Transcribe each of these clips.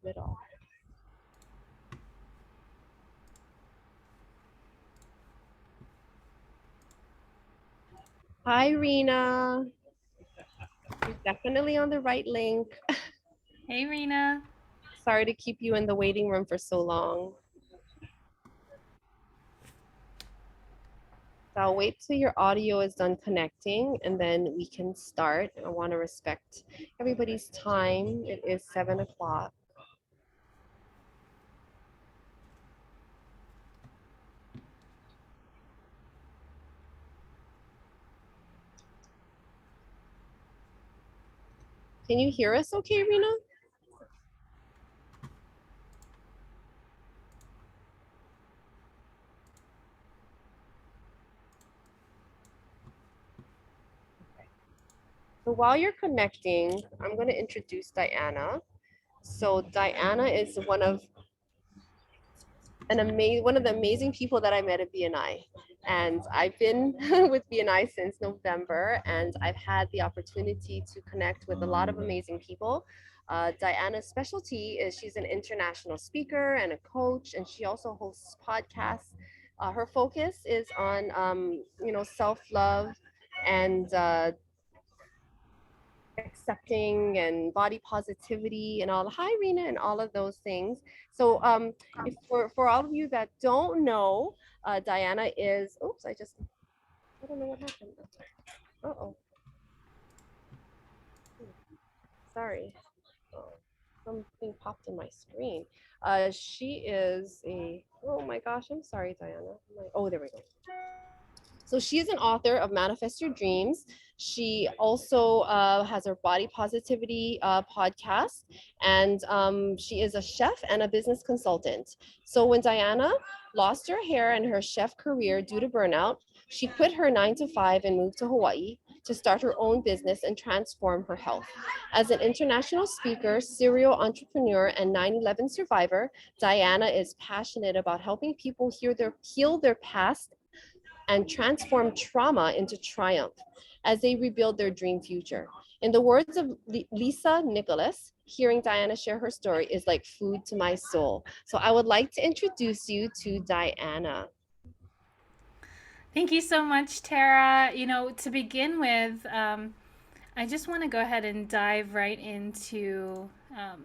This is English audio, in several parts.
middle. Hi, Rena. You're definitely on the right link. Hey, Rena. Sorry to keep you in the waiting room for so long. So I'll wait till your audio is done connecting and then we can start. I want to respect everybody's time. It is 7 o'clock. Can you hear us okay, Rena? So while you're connecting, I'm going to introduce Diana. So Diana is one of the amazing people that I met at BNI. And I've been with BNI since November, and I've had the opportunity to connect with a lot of amazing people. Diana's specialty is she's an international speaker and a coach, and she also hosts podcasts. Her focus is on, self love and accepting and body positivity and all. Hi, Rena, and all of those things. So, if for all of you that don't know, Diana is. Oops, I don't know what happened. Oh, sorry. Oh, something popped in my screen. She is a. Oh my gosh, I'm sorry, Diana. Oh, there we go. So she is an author of Manifest Your Dreams. She also has her body positivity podcast, and she is a chef and a business consultant. So when Diana lost her hair and her chef career due to burnout, she quit her 9 to 5 and moved to Hawaii to start her own business and transform her health. As an international speaker, serial entrepreneur, and 9/11 survivor, Diana is passionate about helping people heal their past and transform trauma into triumph as they rebuild their dream future. In the words of Lisa Nicholas, hearing Diana share her story is like food to my soul. So I would like to introduce you to Diana. Thank you so much, Tara. To begin with, I just want to go ahead and dive right into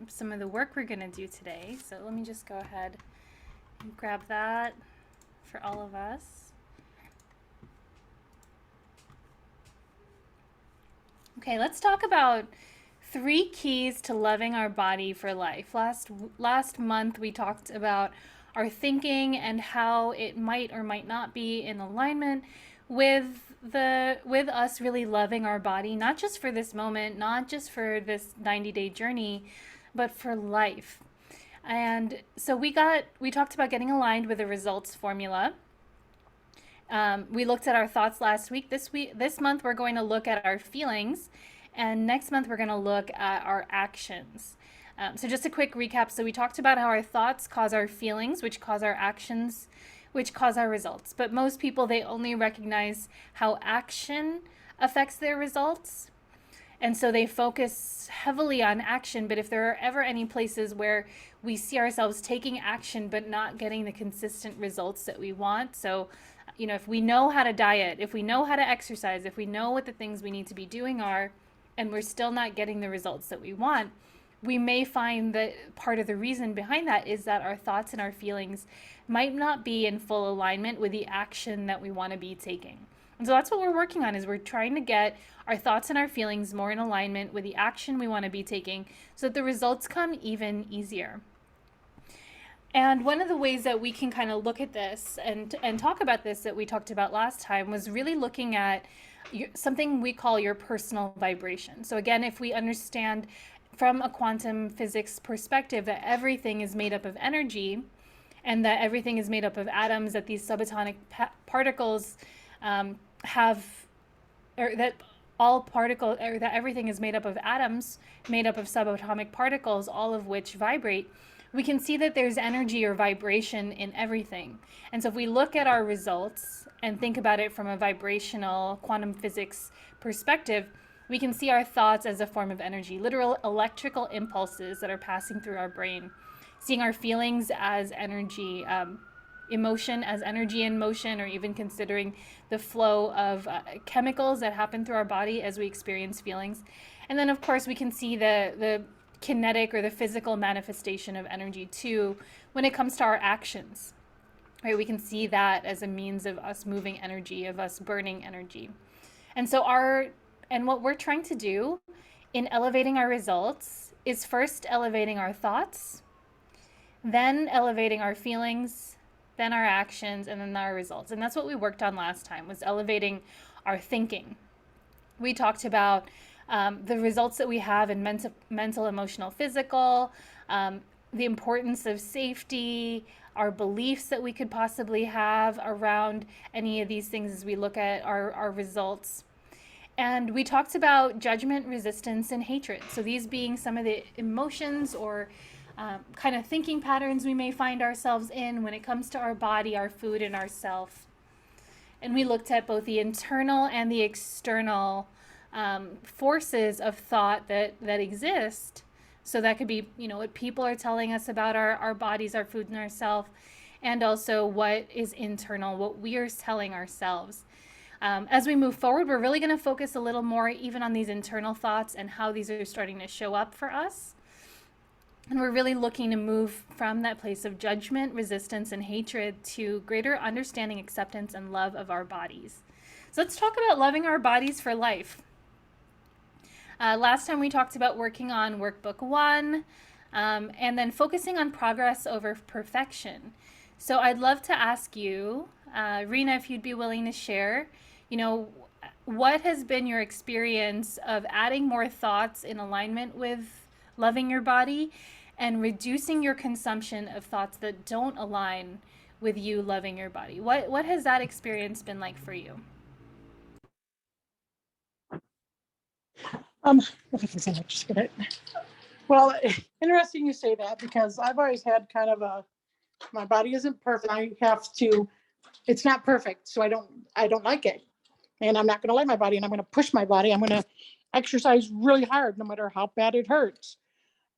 some of the work we're going to do today. So let me just go ahead and grab that for all of us. Okay, let's talk about 3 keys to loving our body for life. Last month we talked about our thinking and how it might or might not be in alignment with us really loving our body, not just for this moment, not just for this 90-day journey, but for life. And so we talked about getting aligned with the results formula. We looked at our thoughts last week. This month, we're going to look at our feelings, and next month, we're going to look at our actions. So, just a quick recap. So, we talked about how our thoughts cause our feelings, which cause our actions, which cause our results. But most people, they only recognize how action affects their results. And so they focus heavily on action. But if there are ever any places where we see ourselves taking action but not getting the consistent results that we want, so if we know how to diet, if we know how to exercise, if we know what the things we need to be doing are, and we're still not getting the results that we want, we may find that part of the reason behind that is that our thoughts and our feelings might not be in full alignment with the action that we want to be taking. And so that's what we're working on, is we're trying to get our thoughts and our feelings more in alignment with the action we want to be taking so that the results come even easier. And one of the ways that we can kind of look at this and talk about this that we talked about last time was really looking at something we call your personal vibration. So again, if we understand from a quantum physics perspective that everything is made up of energy and that everything is made up of atoms, that these subatomic particles have, or that all particles, or that everything is made up of atoms, made up of subatomic particles, all of which vibrate, we can see that there's energy or vibration in everything. And so if we look at our results and think about it from a vibrational quantum physics perspective, We can see our thoughts as a form of energy, literal electrical impulses that are passing through our brain, seeing our feelings as energy, emotion as energy in motion, or even considering the flow of chemicals that happen through our body as we experience feelings. And then, of course, we can see the kinetic or the physical manifestation of energy too when it comes to our actions. Right? We can see that as a means of us moving energy, of us burning energy. And so what we're trying to do in elevating our results is first elevating our thoughts, then elevating our feelings, then our actions, and then our results. And that's what we worked on last time, was elevating our thinking. We talked about the results that we have in mental, emotional, physical, the importance of safety, our beliefs that we could possibly have around any of these things as we look at our results. And we talked about judgment, resistance, and hatred. So these being some of the emotions or kind of thinking patterns we may find ourselves in when it comes to our body, our food, and ourself. And we looked at both the internal and the external forces of thought that exist. So that could be, what people are telling us about our bodies, our food, and ourselves, and also what is internal, what we are telling ourselves. As we move forward, we're really going to focus a little more even on these internal thoughts and how these are starting to show up for us. And we're really looking to move from that place of judgment, resistance, and hatred to greater understanding, acceptance, and love of our bodies. So let's talk about loving our bodies for life. Last time we talked about working on workbook 1 and then focusing on progress over perfection. So I'd love to ask you, Rena, if you'd be willing to share, what has been your experience of adding more thoughts in alignment with loving your body and reducing your consumption of thoughts that don't align with you loving your body? What has that experience been like for you? Just get it. Well, interesting you say that, because I've always had kind of my body isn't perfect. It's not perfect, so I don't like it, and I'm not going to like my body, and I'm going to push my body. I'm going to exercise really hard, no matter how bad it hurts.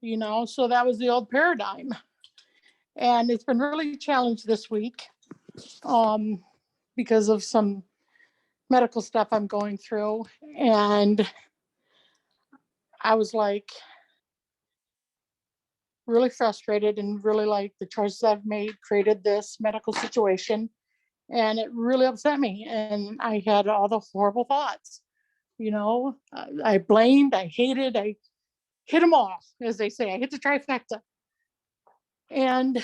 So that was the old paradigm, and it's been really challenged this week, because of some medical stuff I'm going through, and I was like really frustrated and really like the choices I've made created this medical situation. And it really upset me. And I had all the horrible thoughts. I blamed, I hated, I hit them all, as they say. I hit the trifecta. And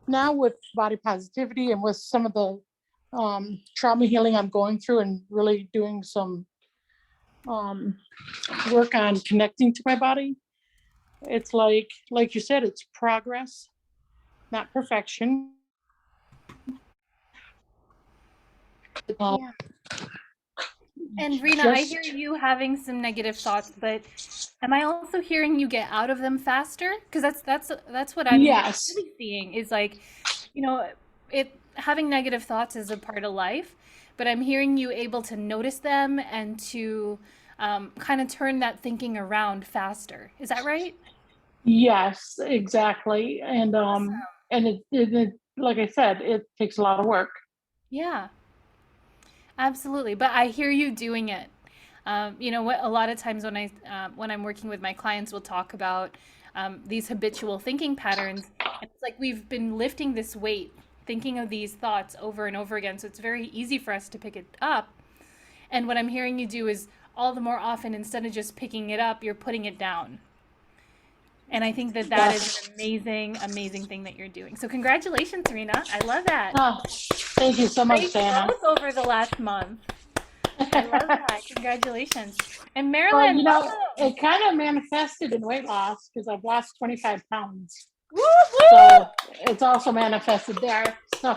now with body positivity and with some of the trauma healing I'm going through, and really doing some work on connecting to my body, it's like you said, it's progress, not perfection. Uh, Yeah. And Rena, I hear just you having some negative thoughts, but am I also hearing you get out of them faster? Because that's what I'm Yes. really seeing is like, you know, it having negative thoughts is a part of life, but I'm hearing you able to notice them and to kind of turn that thinking around faster. Is that right? Yes, exactly. And it like I said, it takes a lot of work. Yeah. Absolutely, but I hear you doing it. What a lot of times when I'm working with my clients, we'll talk about these habitual thinking patterns, and it's like we've been lifting this weight, thinking of these thoughts over and over again. So it's very easy for us to pick it up. And what I'm hearing you do is all the more often, instead of just picking it up, you're putting it down. And I think that is Yes. an amazing, amazing thing that you're doing. So congratulations, Serena. I love that. Oh, thank you so much, Great Dana. growth over the last month. I love that. Congratulations. And Well, Marilyn, welcome. it kind of manifested in weight loss, because I've lost 25 pounds. Woo So woo! it's also manifested there. So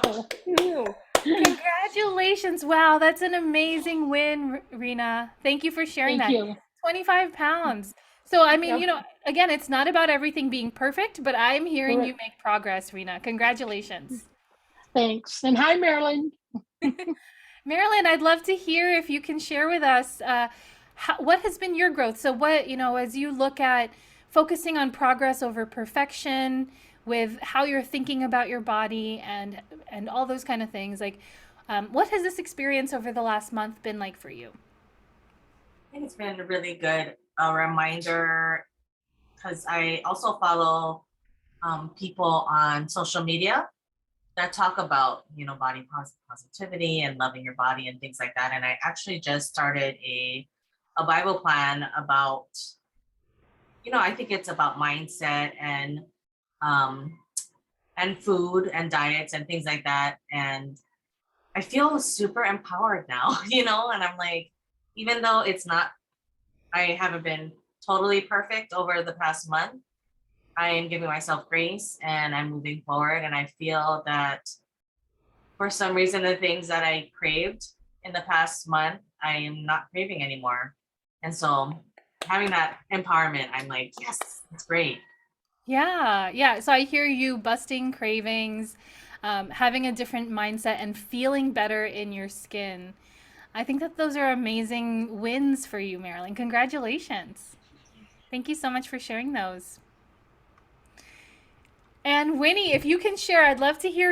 Congratulations. Wow, that's an amazing win, Rena. Thank you for sharing thank that. you. 25 pounds. So, I mean, Yep. again, it's not about everything being perfect, but I'm hearing you Correct. make progress, Rena. Congratulations. Thanks. And hi, Marilyn. Marilyn, I'd love to hear if you can share with us what has been your growth. So, what, as you look at focusing on progress over perfection, with how you're thinking about your body and all those kind of things, like, what has this experience over the last month been like for you? I think it's been really good. A reminder because I also follow people on social media that talk about body positivity and loving your body and things like that. And I actually just started a Bible plan about I think it's about mindset um, and food and diets and things like that. And I feel super empowered now, and I'm like, even though I haven't been totally perfect over the past month, I am giving myself grace and I'm moving forward. And I feel that for some reason, the things that I craved in the past month, I am not craving anymore. And so having that empowerment, I'm like, yes, it's great. Yeah, yeah. So I hear you busting cravings, having a different mindset, and feeling better in your skin. I think that those are amazing wins for you, Marilyn. Congratulations. Thank you so much for sharing those. And Winnie, if you can share, I'd love to hear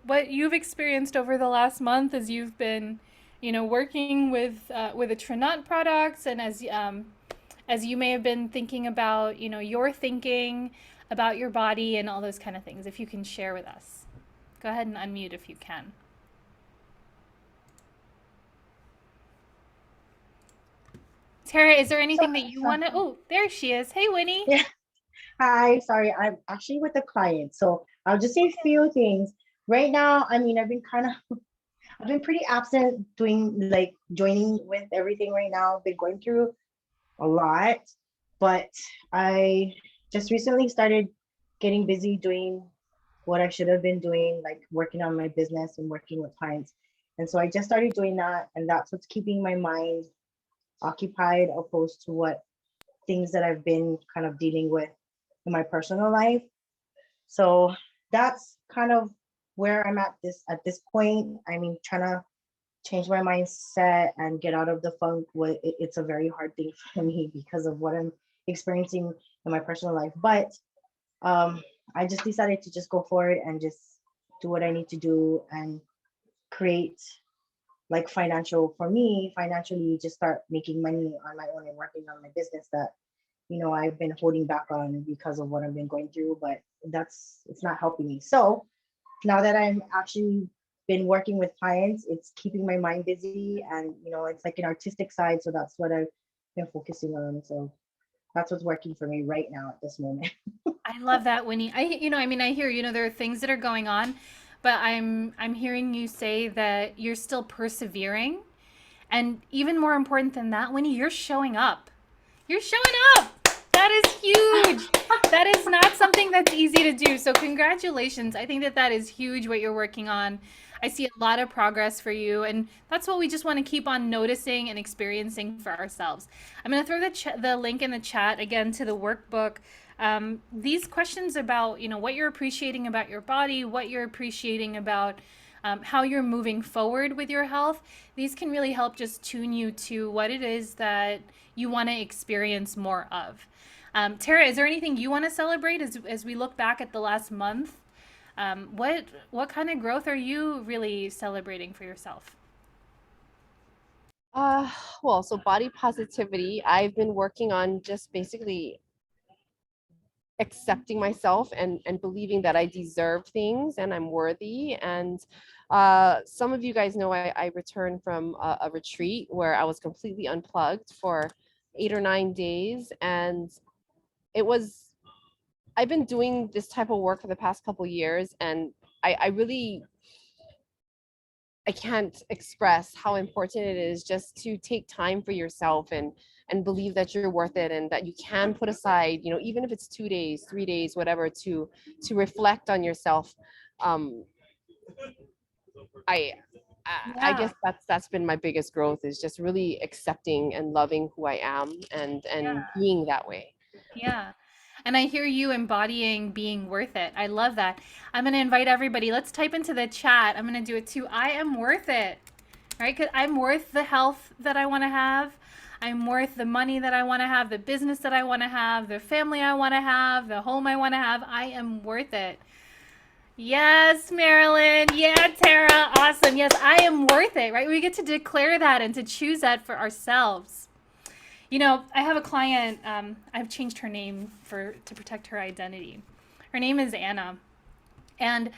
what you've experienced over the last month as you've been, working with the Trinut products, and as you may have been thinking about, your thinking about your body and all those kind of things. If you can share with us, go ahead and unmute if you can. Tara, is there So, anything that you want to? Oh, there she is. Hey, Winnie. yeah, hi, sorry, I'm actually with a client, so I'll just say a few things. Right now, I mean, I've been pretty absent doing like joining with everything right now. I've been going through a lot, but I just recently started getting busy doing what I should have been doing, like working on my business and working with clients. And so I just started doing that, and that's what's keeping my mind occupied opposed to what things that I've been kind of dealing with in my personal life. So that's kind of where I'm at this point. I mean, trying to change my mindset and get out of the funk. It's a very hard thing for me because of what I'm experiencing in my personal life. But um, I just decided to just go for it and just do what I need to do and create like financially just start making money on my own and working on my business that I've been holding back on because of what I've been going through, but it's not helping me. So now that I'm actually been working with clients, it's keeping my mind busy, and it's like an artistic side. So that's what I've been focusing on. So that's what's working for me right now at this moment. I love that, Winnie. I hear, there are things that are going on, but I'm hearing you say that you're still persevering. And even more important than that, Winnie, you're showing up. You're showing up. That is huge. That is not something that's easy to do. So congratulations. I think that that is huge what you're working on. I see a lot of progress for you, and that's what we just want to keep on noticing and experiencing for ourselves. I'm going to throw the link in the chat again to the workbook. These questions about what you're appreciating about your body, what you're appreciating about how you're moving forward with your health, these can really help just tune you to what it is that you want to experience more of. Tara, is there anything you want to celebrate as we look back at the last month? What kind of growth are you really celebrating for yourself? Uh, well, so body positivity, I've been working on just basically accepting myself and believing that I deserve things and I'm worthy. And some of you guys know I returned from a retreat where I was completely unplugged for 8 or 9 days. And it was, I've been doing this type of work for the past couple years, and I really, I can't express how important it is just to take time for yourself and believe that you're worth it and that you can put aside, even if it's 2 days, 3 days, whatever, to reflect on yourself. Um, I I Yeah, guess that's been my biggest growth, is just really accepting and loving who I am and yeah, being that way. yeah. And I hear you embodying being worth it. I love that. I'm going to invite everybody. Let's type into the chat. I'm going to do it too. I am worth it. right? Because I'm worth the health that I want to have. I'm worth the money that I want to have, the business that I want to have, the family I want to have, the home I want to have. I am worth it. Yes, Marilyn. Yeah, Tara. Awesome. Yes, I am worth it, right? We get to declare that and to choose that for ourselves. You know, I have a client, I've changed her name to protect her identity. Her name is Anna. And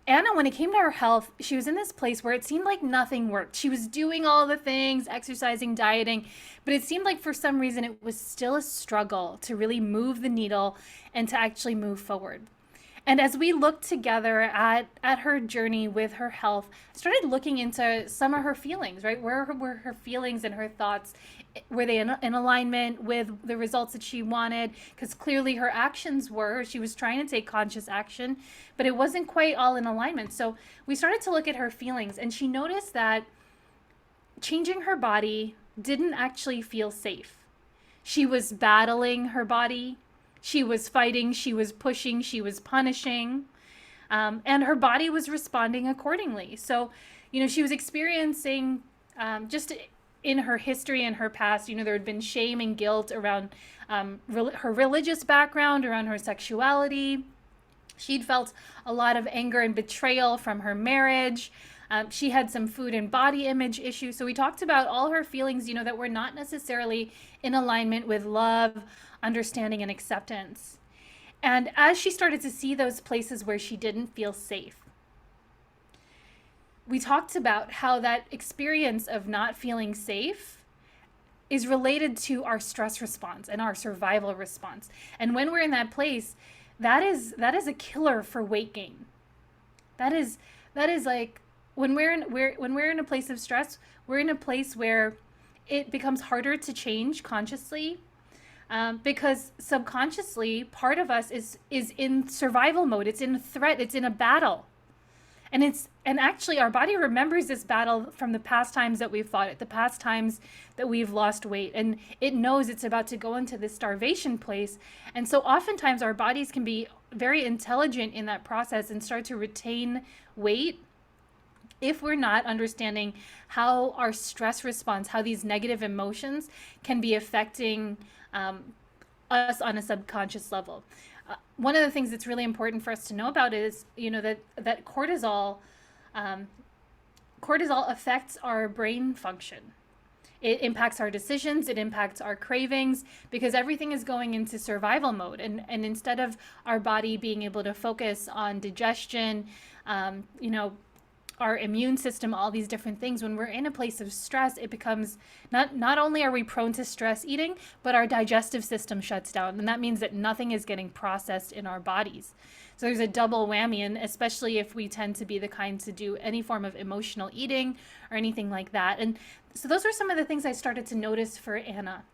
Anna, when it came to her health, she was in this place where it seemed like nothing worked. She was doing all the things, exercising, dieting, but it seemed like for some reason it was still a struggle to really move the needle and to actually move forward. And as we looked together at her journey with her health, I started looking into some of her feelings, right? Where were her feelings and her thoughts? Were they in alignment with the results that she wanted? Because clearly her actions were. She was trying to take conscious action, but it wasn't quite all in alignment. So we started to look at her feelings, and she noticed that changing her body didn't actually feel safe. She was battling her body. She was fighting, she was pushing, she was punishing, and her body was responding accordingly. So, you know, she was experiencing just in her history and her past, you know, there had been shame and guilt around her religious background, around her sexuality. She'd felt a lot of anger and betrayal from her marriage. She had some food and body image issues. So we talked about all her feelings, you know, that were not necessarily in alignment with love, understanding, and acceptance. And as she started to see those places where she didn't feel safe, we talked about how that experience of not feeling safe is related to our stress response and our survival response. And when we're in that place, that is a killer for weight gain. That is like when we're in a place of stress, we're in a place where it becomes harder to change consciously, because subconsciously part of us is in survival mode. It's in threat. It's in a battle, and actually our body remembers this battle from the past times that we've fought it, the past times that we've lost weight, and it knows it's about to go into this starvation place. And so oftentimes our bodies can be very intelligent in that process and start to retain weight if we're not understanding how our stress response, how these negative emotions can be affecting us on a subconscious level. One of the things that's really important for us to know about is, you know, that cortisol affects our brain function. It impacts our decisions, it impacts our cravings, because everything is going into survival mode. And instead of our body being able to focus on digestion, you know, our immune system, all these different things, when we're in a place of stress, it becomes not only are we prone to stress eating, but our digestive system shuts down. And that means that nothing is getting processed in our bodies. So there's a double whammy, and especially if we tend to be the kind to do any form of emotional eating or anything like that. And so those are some of the things I started to notice for Anna.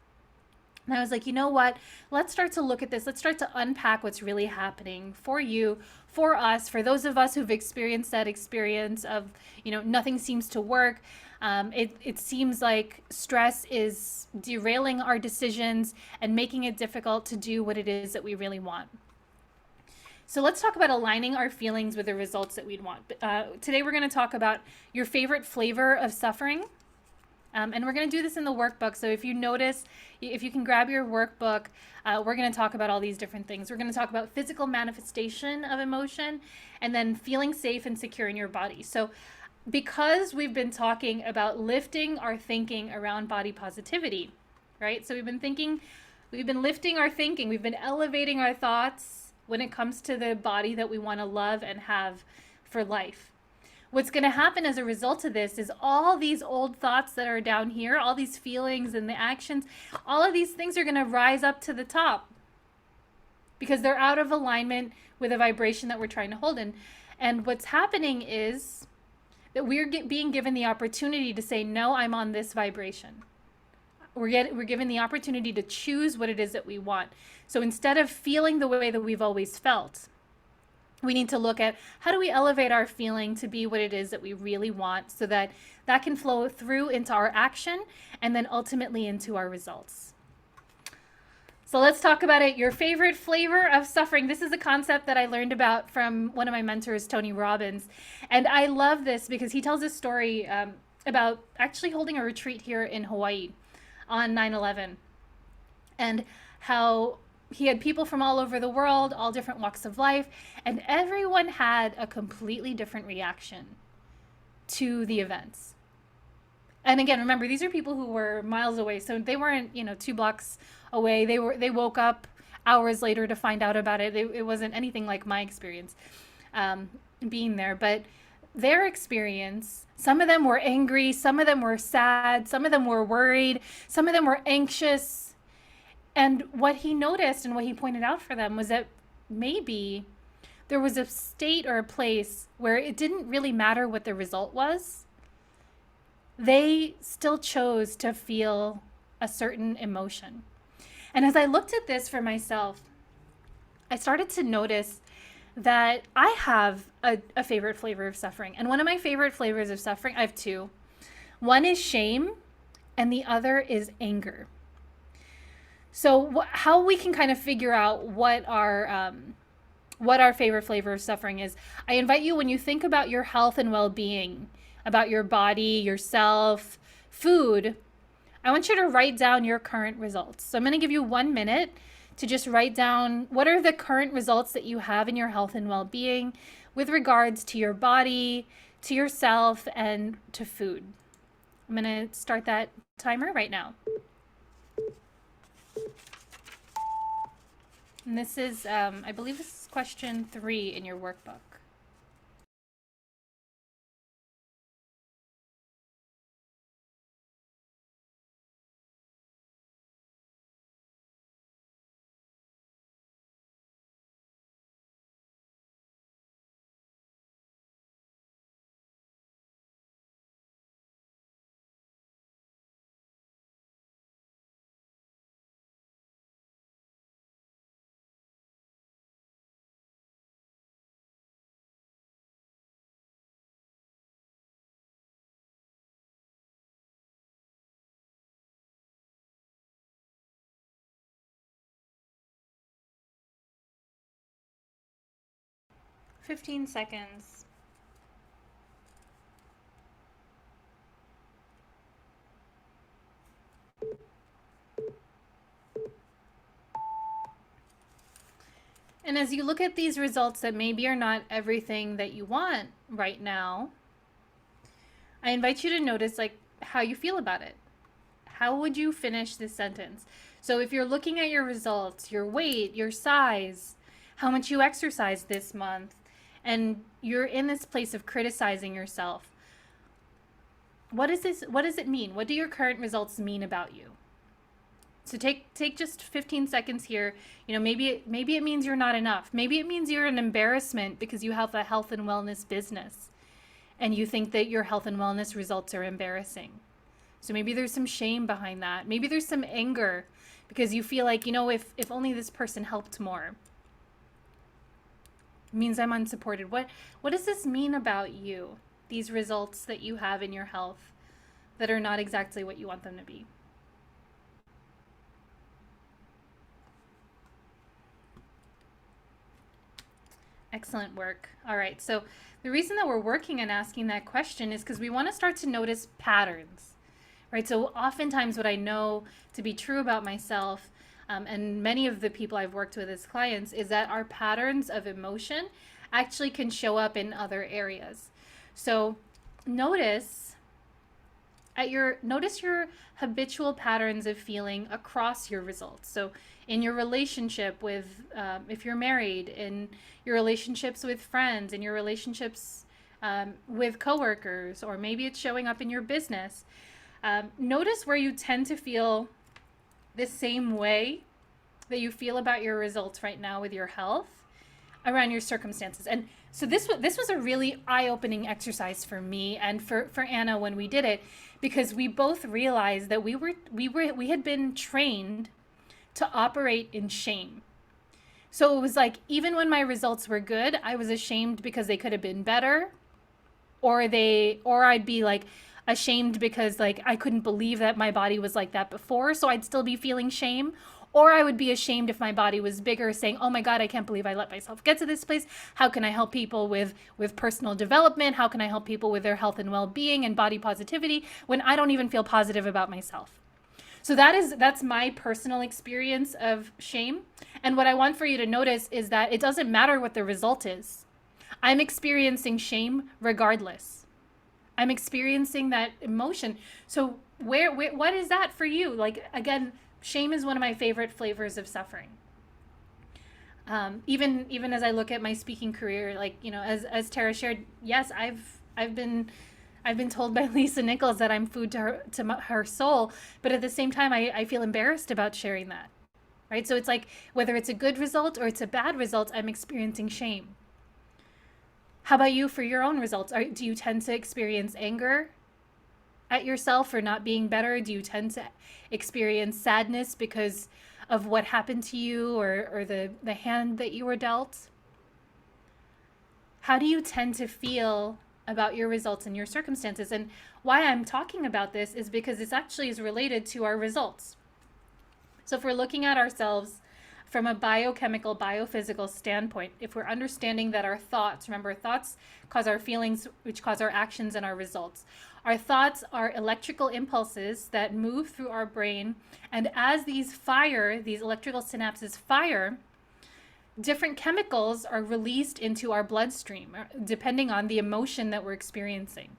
And I was like, you know what? Let's start to look at this. Let's start to unpack what's really happening for you, for us, for those of us who've experienced that experience of, you know, nothing seems to work. It seems like stress is derailing our decisions and making it difficult to do what it is that we really want. So let's talk about aligning our feelings with the results that we'd want. Today we're going to talk about your favorite flavor of suffering. And we're going to do this in the workbook. So if you notice, if you can grab your workbook, we're going to talk about all these different things. We're going to talk about physical manifestation of emotion, and then feeling safe and secure in your body. So because we've been talking about lifting our thinking around body positivity, right? So we've been lifting our thinking, we've been elevating our thoughts when it comes to the body that we want to love and have for life. What's going to happen as a result of this is all these old thoughts that are down here, all these feelings and the actions, all of these things are going to rise up to the top because they're out of alignment with a vibration that we're trying to hold in. And what's happening is that we're being given the opportunity to say, no, I'm on this vibration. We're given the opportunity to choose what it is that we want. So instead of feeling the way that we've always felt, we need to look at how do we elevate our feeling to be what it is that we really want, so that that can flow through into our action and then ultimately into our results. So let's talk about it. Your favorite flavor of suffering. This is a concept that I learned about from one of my mentors, Tony Robbins. And I love this because he tells a story. about actually holding a retreat here in Hawaii on 9/11, and how he had people from all over the world, all different walks of life, and everyone had a completely different reaction to the events. And again, remember, these are people who were miles away, so they weren't, 2 blocks away. They woke up hours later to find out about it. It wasn't anything like my experience being there, but their experience, some of them were angry, some of them were sad, some of them were worried, some of them were anxious. And what he noticed and what he pointed out for them was that maybe there was a state or a place where it didn't really matter what the result was. They still chose to feel a certain emotion. And as I looked at this for myself, I started to notice that I have a favorite flavor of suffering. And one of my favorite flavors of suffering, I have two. One is shame, and the other is anger. So how we can kind of figure out what our favorite flavor of suffering is, I invite you, when you think about your health and well-being, about your body, yourself, food, I want you to write down your current results. So I'm going to give you 1 minute to just write down what are the current results that you have in your health and well-being with regards to your body, to yourself, and to food. I'm going to start that timer right now. And this is, I believe this is question 3 in your workbook. Fifteen seconds. And as you look at these results that maybe are not everything that you want right now, I invite you to notice like how you feel about it. How would you finish this sentence? So if you're looking at your results, your weight, your size, how much you exercised this month, and you're in this place of criticizing yourself, what does it mean? What do your current results mean about you? So take just 15 seconds here. Maybe it means you're not enough. Maybe it means you're an embarrassment because you have a health and wellness business and you think that your health and wellness results are embarrassing. So maybe there's some shame behind that. Maybe there's some anger because you feel like, if only this person helped more. It means I'm unsupported. What does this mean about you? These results that you have in your health that are not exactly what you want them to be. Excellent work. All right, so the reason that we're working on asking that question is because we want to start to notice patterns, right? So oftentimes what I know to be true about myself and many of the people I've worked with as clients is that our patterns of emotion actually can show up in other areas. So notice your habitual patterns of feeling across your results. So in your relationship with, if you're married, in your relationships with friends, in your relationships with coworkers, or maybe it's showing up in your business. Notice where you tend to feel the same way that you feel about your results right now with your health around your circumstances. And so this was a really eye-opening exercise for me and for Anna when we did it, because we both realized that we had been trained to operate in shame. So it was like, even when my results were good, I was ashamed because they could have been better, or I'd be like ashamed because like I couldn't believe that my body was like that before, so I'd still be feeling shame, Or I would be ashamed if my body was bigger, saying, oh my God, I can't believe I let myself get to this place. How can I help people with personal development? How can I help people with their health and well-being and body positivity when I don't even feel positive about myself? So that's my personal experience of shame. And what I want for you to notice is that it doesn't matter what the result is. I'm experiencing shame regardless. I'm experiencing that emotion. So where what is that for you? Like, again, shame is one of my favorite flavors of suffering. Even as I look at my speaking career, like, as Tara shared, yes, I've been told by Lisa Nichols that I'm food to her soul, but at the same time, I feel embarrassed about sharing that, right? So it's like, whether it's a good result or it's a bad result, I'm experiencing shame. How about you for your own results? Do you tend to experience anger at yourself for not being better? Do you tend to experience sadness because of what happened to you, or the hand that you were dealt? How do you tend to feel about your results and your circumstances? And why I'm talking about this is because this actually is related to our results. So if we're looking at ourselves from a biochemical, biophysical standpoint, if we're understanding that our thoughts, remember, thoughts cause our feelings, which cause our actions and our results. Our thoughts are electrical impulses that move through our brain. And as these electrical synapses fire, different chemicals are released into our bloodstream, depending on the emotion that we're experiencing.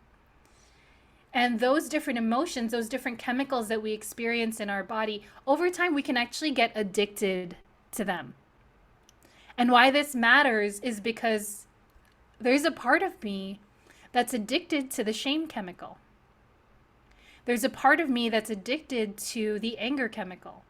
And those different emotions, those different chemicals that we experience in our body, over time, we can actually get addicted to them. And why this matters is because there's a part of me that's addicted to the shame chemical. There's a part of me that's addicted to the anger chemical.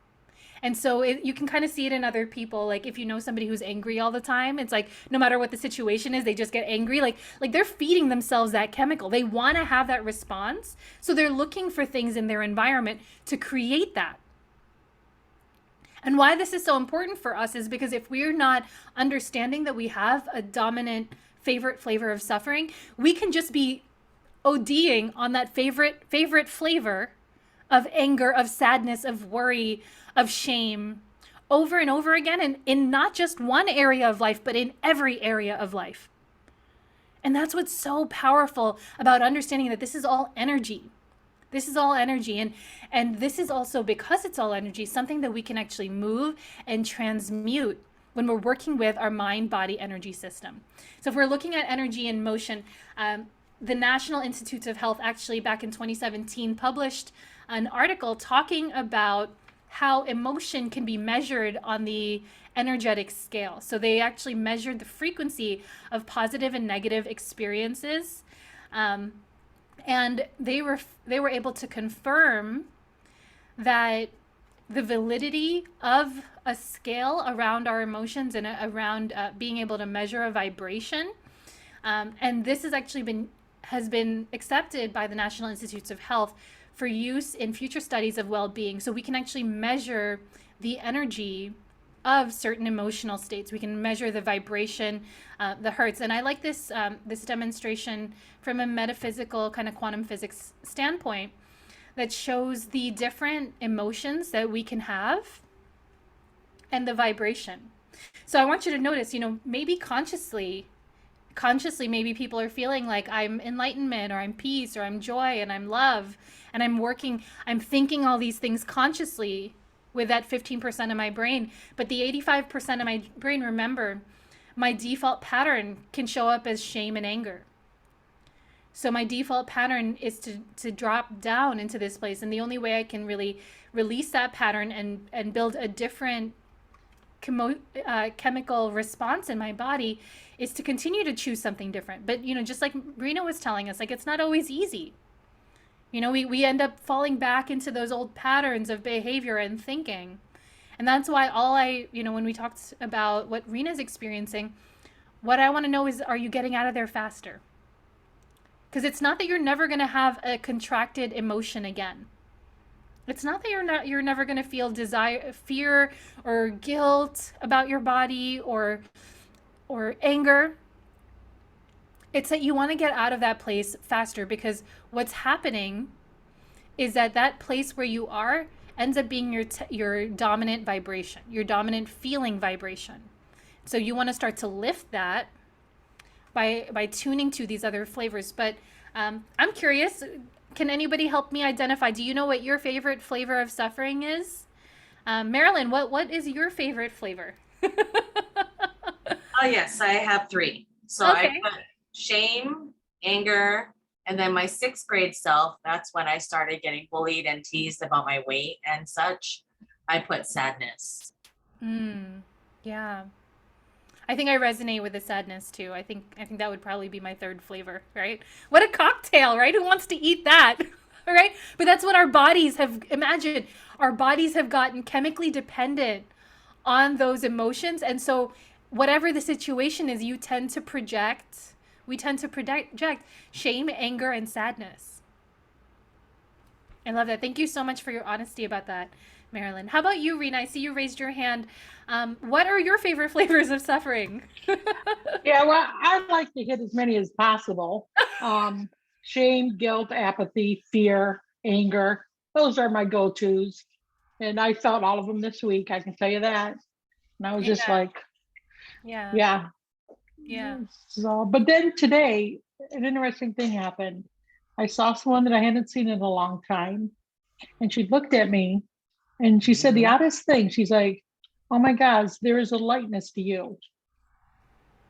And so you can kind of see it in other people. Like, if you know somebody who's angry all the time, it's like, no matter what the situation is, they just get angry. Like they're feeding themselves that chemical. They want to have that response. So they're looking for things in their environment to create that. And why this is so important for us is because if we're not understanding that we have a dominant favorite flavor of suffering, we can just be ODing on that favorite flavor of anger, of sadness, of worry, of shame over and over again, and in not just one area of life, but in every area of life. And that's what's so powerful about understanding that this is all energy. This is all energy. And this is also, because it's all energy, something that we can actually move and transmute when we're working with our mind-body energy system. So if we're looking at energy in motion, the National Institutes of Health actually back in 2017 published an article talking about how emotion can be measured on the energetic scale. So they actually measured the frequency of positive and negative experiences. And they were able to confirm that the validity of a scale around our emotions and around being able to measure a vibration. And this has been accepted by the National Institutes of Health for use in future studies of well-being. So we can actually measure the energy of certain emotional states. We can measure the vibration, the hertz. And I like this demonstration from a metaphysical kind of quantum physics standpoint that shows the different emotions that we can have and the vibration. So I want you to notice, maybe consciously maybe people are feeling like I'm enlightenment, or I'm peace, or I'm joy, and I'm love, and I'm thinking all these things consciously with that 15% of my brain. But the 85% of my brain, remember, my default pattern can show up as shame and anger. So my default pattern is to drop down into this place. And the only way I can really release that pattern and build a different chemical response in my body is to continue to choose something different. But, just like Rena was telling us, like, it's not always easy. We end up falling back into those old patterns of behavior and thinking. And that's why when we talked about what Rena's experiencing, what I want to know is, are you getting out of there faster? Because it's not that you're never going to have a contracted emotion again. It's not that you're never going to feel desire, fear, or guilt about your body, or anger. It's that you want to get out of that place faster, because what's happening is that place where you are ends up being your dominant vibration, your dominant feeling vibration. So you want to start to lift that by tuning to these other flavors. But I'm curious, can anybody help me identify? Do you know what your favorite flavor of suffering is? Marilyn, what is your favorite flavor? Oh, yes, I have three. So I Okay. put shame, anger, and then my sixth grade self, that's when I started getting bullied and teased about my weight and such. I put sadness. Yeah. I think I resonate with the sadness too. I think that would probably be my third flavor, right? What a cocktail, right? Who wants to eat that? All right? But that's what our bodies have imagine. Our bodies have gotten chemically dependent on those emotions. And so whatever the situation is, we tend to project shame, anger, and sadness. I love that. Thank you so much for your honesty about that, Marilyn. How about you, Rena? I see you raised your hand. What are your favorite flavors of suffering? Yeah, well, I'd like to hit as many as possible. Shame, guilt, apathy, fear, anger. Those are my go-tos. And I felt all of them this week, I can tell you that. And I was just Yeah, like, yeah, yeah. yeah. So, but then today, an interesting thing happened. I saw someone that I hadn't seen in a long time, and she looked at me and she said the oddest thing. She's like, "Oh my gosh, there is a lightness to you."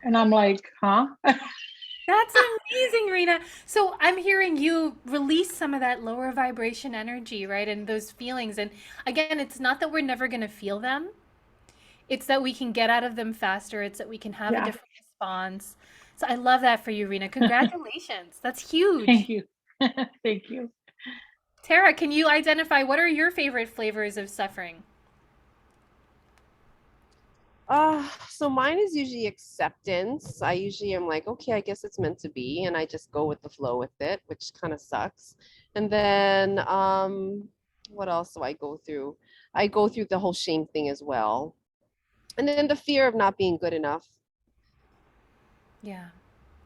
And I'm like, huh? That's amazing, Rena. So I'm hearing you release some of that lower vibration energy, right? And those feelings. And again, it's not that we're never going to feel them. It's that we can get out of them faster. It's that we can have a Yeah, different response. So I love that for you, Rena. Congratulations. That's thank huge. you. Thank you. Tara, can you identify what are your favorite flavors of suffering? So mine is usually acceptance. I usually am like, okay, I guess it's meant to be, and I just go with the flow with it, which kind of sucks. And then what else do I go through? I go through the whole shame thing as well. And then the fear of not being good enough. Yeah.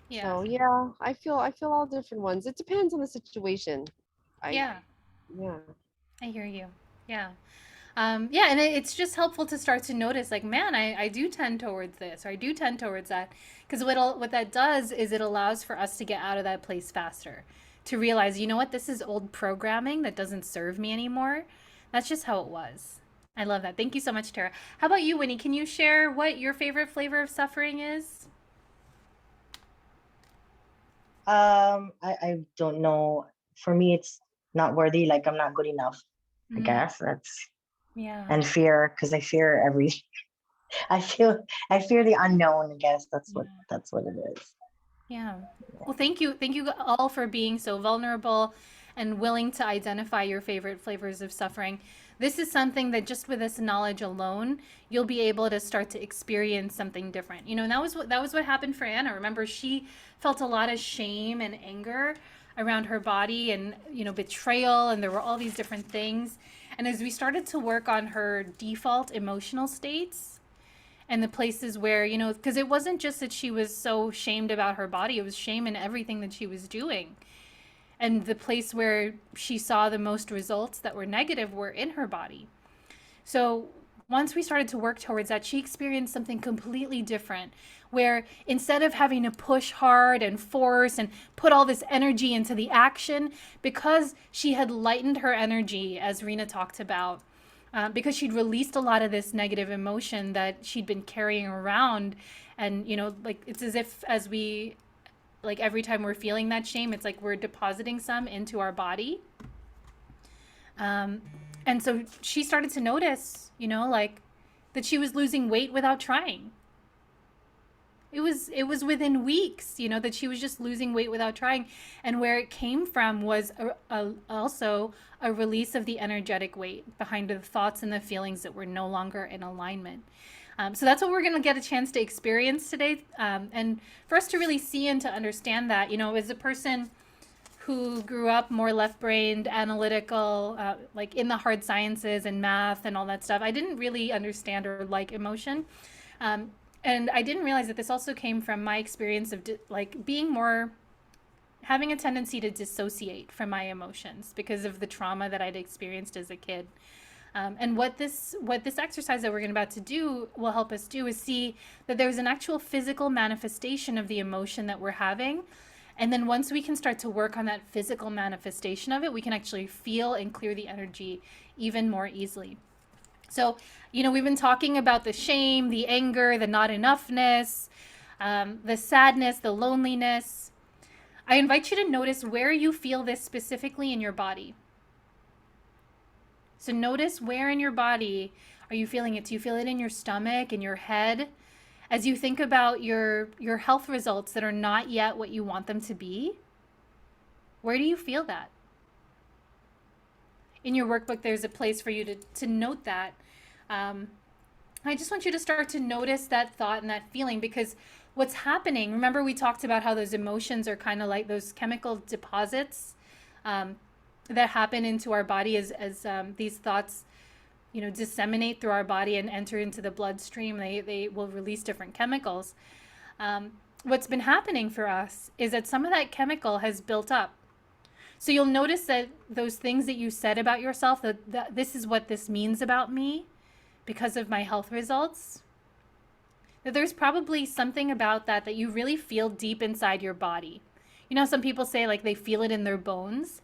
Yeah. So yeah, I feel all different ones. It depends on the situation. I Yeah. yeah. I hear you. Yeah. Yeah, and it's just helpful to start to notice, like, man, I do tend towards this, or I do tend towards that. Because what that does is it allows for us to get out of that place faster, to realize, you know what, this is old programming that doesn't serve me anymore. That's just how it was. I love that. Thank you so much, Tara. How about you, Winnie? Can you share what your favorite flavor of suffering is? I don't know. For me, it's not worthy. Like I'm not good enough. I Mm, guess that's yeah. and fear because I fear every. I fear the unknown. I guess that's what it is. Yeah. Well, thank you. Thank you all for being so vulnerable and willing to identify your favorite flavors of suffering. This is something that just with this knowledge alone, you'll be able to start to experience something different. And that was what happened for Anna. Remember, she felt a lot of shame and anger around her body and, betrayal, and there were all these different things. And as we started to work on her default emotional states, and the places where, because it wasn't just that she was so shamed about her body, it was shame in everything that she was doing. And the place where she saw the most results that were negative were in her body. So once we started to work towards that, she experienced something completely different where instead of having to push hard and force and put all this energy into the action, because she had lightened her energy, as Rena talked about, because she'd released a lot of this negative emotion that she'd been carrying around. And, like it's as if as we, like every time we're feeling that shame, it's like we're depositing some into our body. Um, and so she started to notice, like that she was losing weight without trying. It was within weeks, that she was just losing weight without trying, and where it came from was also a release of the energetic weight behind the thoughts and the feelings that were no longer in alignment. So that's what we're going to get a chance to experience today, and for us to really see and to understand that, as a person who grew up more left-brained, analytical, like in the hard sciences and math and all that stuff, I didn't really understand or like emotion. Um, and I didn't realize that this also came from my experience of like being more, having a tendency to dissociate from my emotions because of the trauma that I'd experienced as a kid. And what this exercise that we're about to do will help us do is see that there's an actual physical manifestation of the emotion that we're having. And then once we can start to work on that physical manifestation of it, we can actually feel and clear the energy even more easily. So, we've been talking about the shame, the anger, the not enoughness, the sadness, the loneliness. I invite you to notice where you feel this specifically in your body. So notice where in your body are you feeling it? Do you feel it in your stomach, in your head? As you think about your health results that are not yet what you want them to be, where do you feel that? In your workbook, there's a place for you to note that. I just want you to start to notice that thought and that feeling, because what's happening, remember we talked about how those emotions are kind of like those chemical deposits that happen into our body as these thoughts disseminate through our body and enter into the bloodstream. They will release different chemicals. What's been happening for us is that some of that chemical has built up. So you'll notice that those things that you said about yourself, that this is what this means about me because of my health results, that there's probably something about that you really feel deep inside your body. Some people say like they feel it in their bones.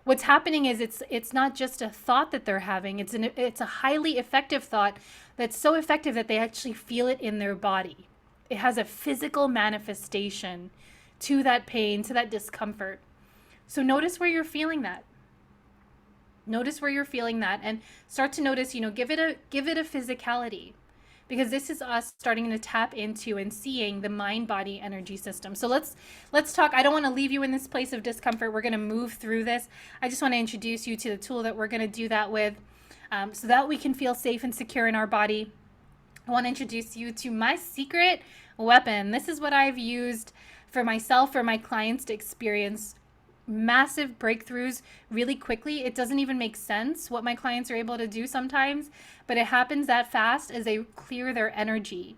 What's happening is it's not just a thought that they're having. It's a highly effective thought that's so effective that they actually feel it in their body. It has a physical manifestation to that pain, to that discomfort. So notice where you're feeling that. Notice where you're feeling that, and start to notice, give it a physicality, because this is us starting to tap into and seeing the mind-body energy system. So let's talk. I don't want to leave you in this place of discomfort. We're going to move through this. I just want to introduce you to the tool that we're going to do that with, so that we can feel safe and secure in our body. I want to introduce you to my secret weapon. This is what I've used for myself, for my clients, to experience massive breakthroughs really quickly. It doesn't even make sense what my clients are able to do sometimes, but it happens that fast as they clear their energy.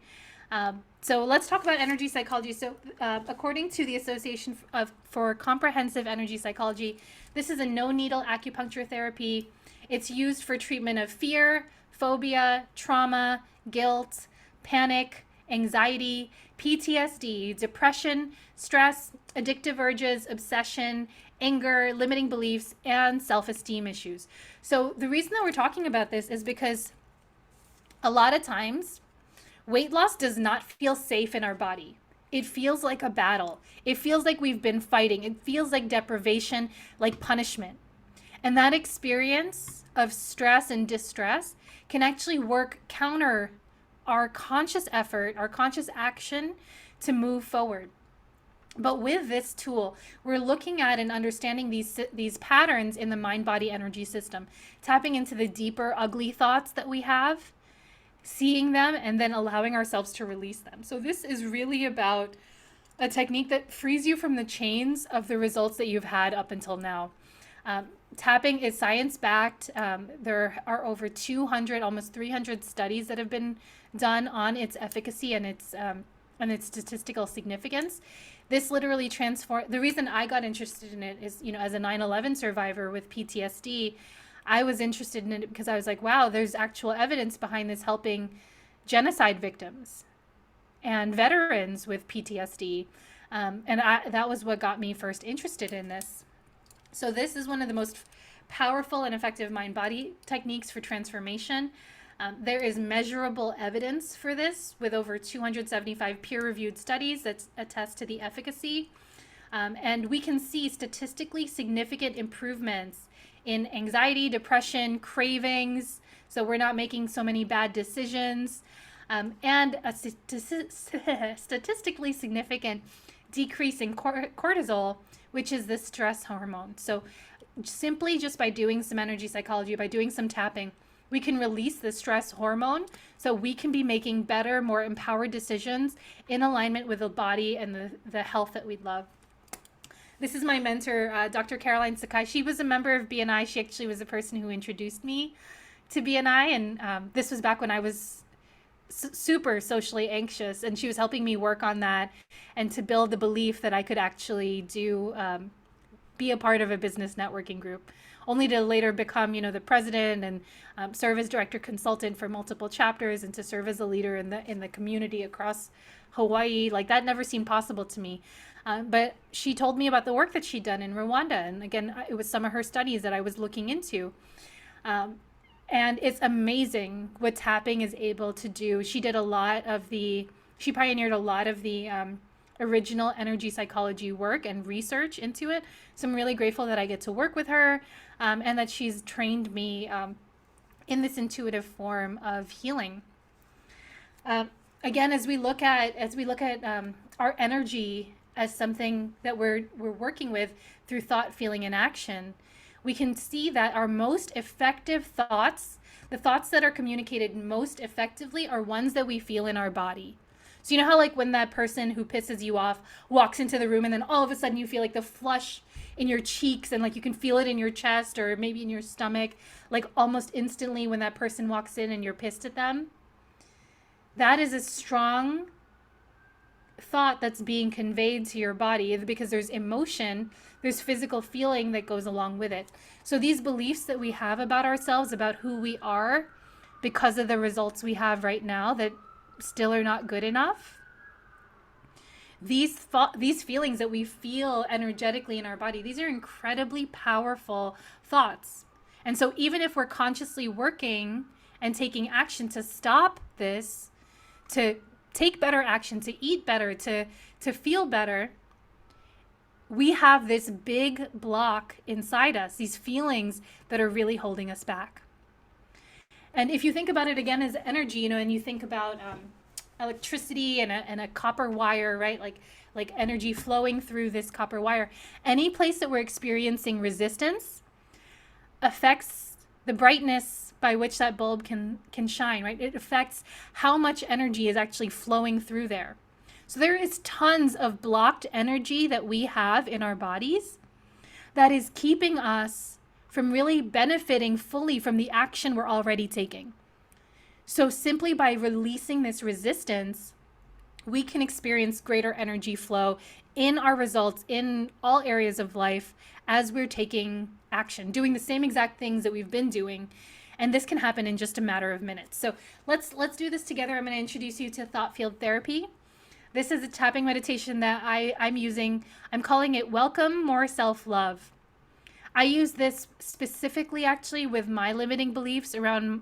So let's talk about energy psychology. So according to the Association for Comprehensive Energy Psychology, this is a no-needle acupuncture therapy. It's used for treatment of fear, phobia, trauma, guilt, panic, anxiety, PTSD, depression, stress, addictive urges, obsession, anger, limiting beliefs, and self-esteem issues. So the reason that we're talking about this is because a lot of times weight loss does not feel safe in our body. It feels like a battle. It feels like we've been fighting. It feels like deprivation, like punishment. And that experience of stress and distress can actually work counter our conscious effort, our conscious action to move forward. But with this tool, we're looking at and understanding these patterns in the mind-body energy system, tapping into the deeper, ugly thoughts that we have, seeing them, and then allowing ourselves to release them. So this is really about a technique that frees you from the chains of the results that you've had up until now. Tapping is science-backed. There are over 200, almost 300 studies that have been done on its efficacy and its statistical significance. This literally transformed. The reason I got interested in it is, as a 9/11 survivor with PTSD, I was interested in it because I was like, wow, there's actual evidence behind this helping genocide victims and veterans with PTSD. That was what got me first interested in this. So this is one of the most powerful and effective mind-body techniques for transformation. There is measurable evidence for this with over 275 peer-reviewed studies that attest to the efficacy. And we can see statistically significant improvements in anxiety, depression, cravings, so we're not making so many bad decisions, and a statistically significant decrease in cortisol, which is the stress hormone. So simply just by doing some energy psychology, by doing some tapping, we can release the stress hormone so we can be making better, more empowered decisions in alignment with the body and the health that we love. This is my mentor, Dr. Caroline Sakai. She was a member of BNI. She actually was the person who introduced me to BNI, and this was back when I was super socially anxious, and she was helping me work on that and to build the belief that I could actually be a part of a business networking group. only to later become, the president and serve as director consultant for multiple chapters and to serve as a leader in the community across Hawaii. Like that never seemed possible to me. But she told me about the work that she'd done in Rwanda. And again, it was some of her studies that I was looking into. And it's amazing what tapping is able to do. She pioneered a lot of the original energy psychology work and research into it. So I'm really grateful that I get to work with her and that she's trained me in this intuitive form of healing. Again, as we look at our energy as something that we're working with through thought, feeling, and action, we can see that our most effective thoughts, the thoughts that are communicated most effectively, are ones that we feel in our body. So you know how like when that person who pisses you off walks into the room and then all of a sudden you feel like the flush in your cheeks and like you can feel it in your chest or maybe in your stomach, like almost instantly when that person walks in and you're pissed at them? That is a strong thought that's being conveyed to your body because there's emotion, there's physical feeling that goes along with it. So these beliefs that we have about ourselves, about who we are, because of the results we have right now that still are not good enough, these feelings that we feel energetically in our body, these are incredibly powerful thoughts. And so even if we're consciously working and taking action to stop this, to take better action, to eat better, to feel better, we have this big block inside us, these feelings that are really holding us back. And if you think about it again as energy, and you think about electricity and a copper wire, right? Like energy flowing through this copper wire. Any place that we're experiencing resistance affects the brightness by which that bulb can shine, right? It affects how much energy is actually flowing through there. So there is tons of blocked energy that we have in our bodies that is keeping us from really benefiting fully from the action we're already taking. So simply by releasing this resistance, we can experience greater energy flow in our results in all areas of life as we're taking action, doing the same exact things that we've been doing. And this can happen in just a matter of minutes. So let's do this together. I'm going to introduce you to thought field therapy. This is a tapping meditation that I'm using. I'm calling it Welcome More Self-Love. I use this specifically actually with my limiting beliefs around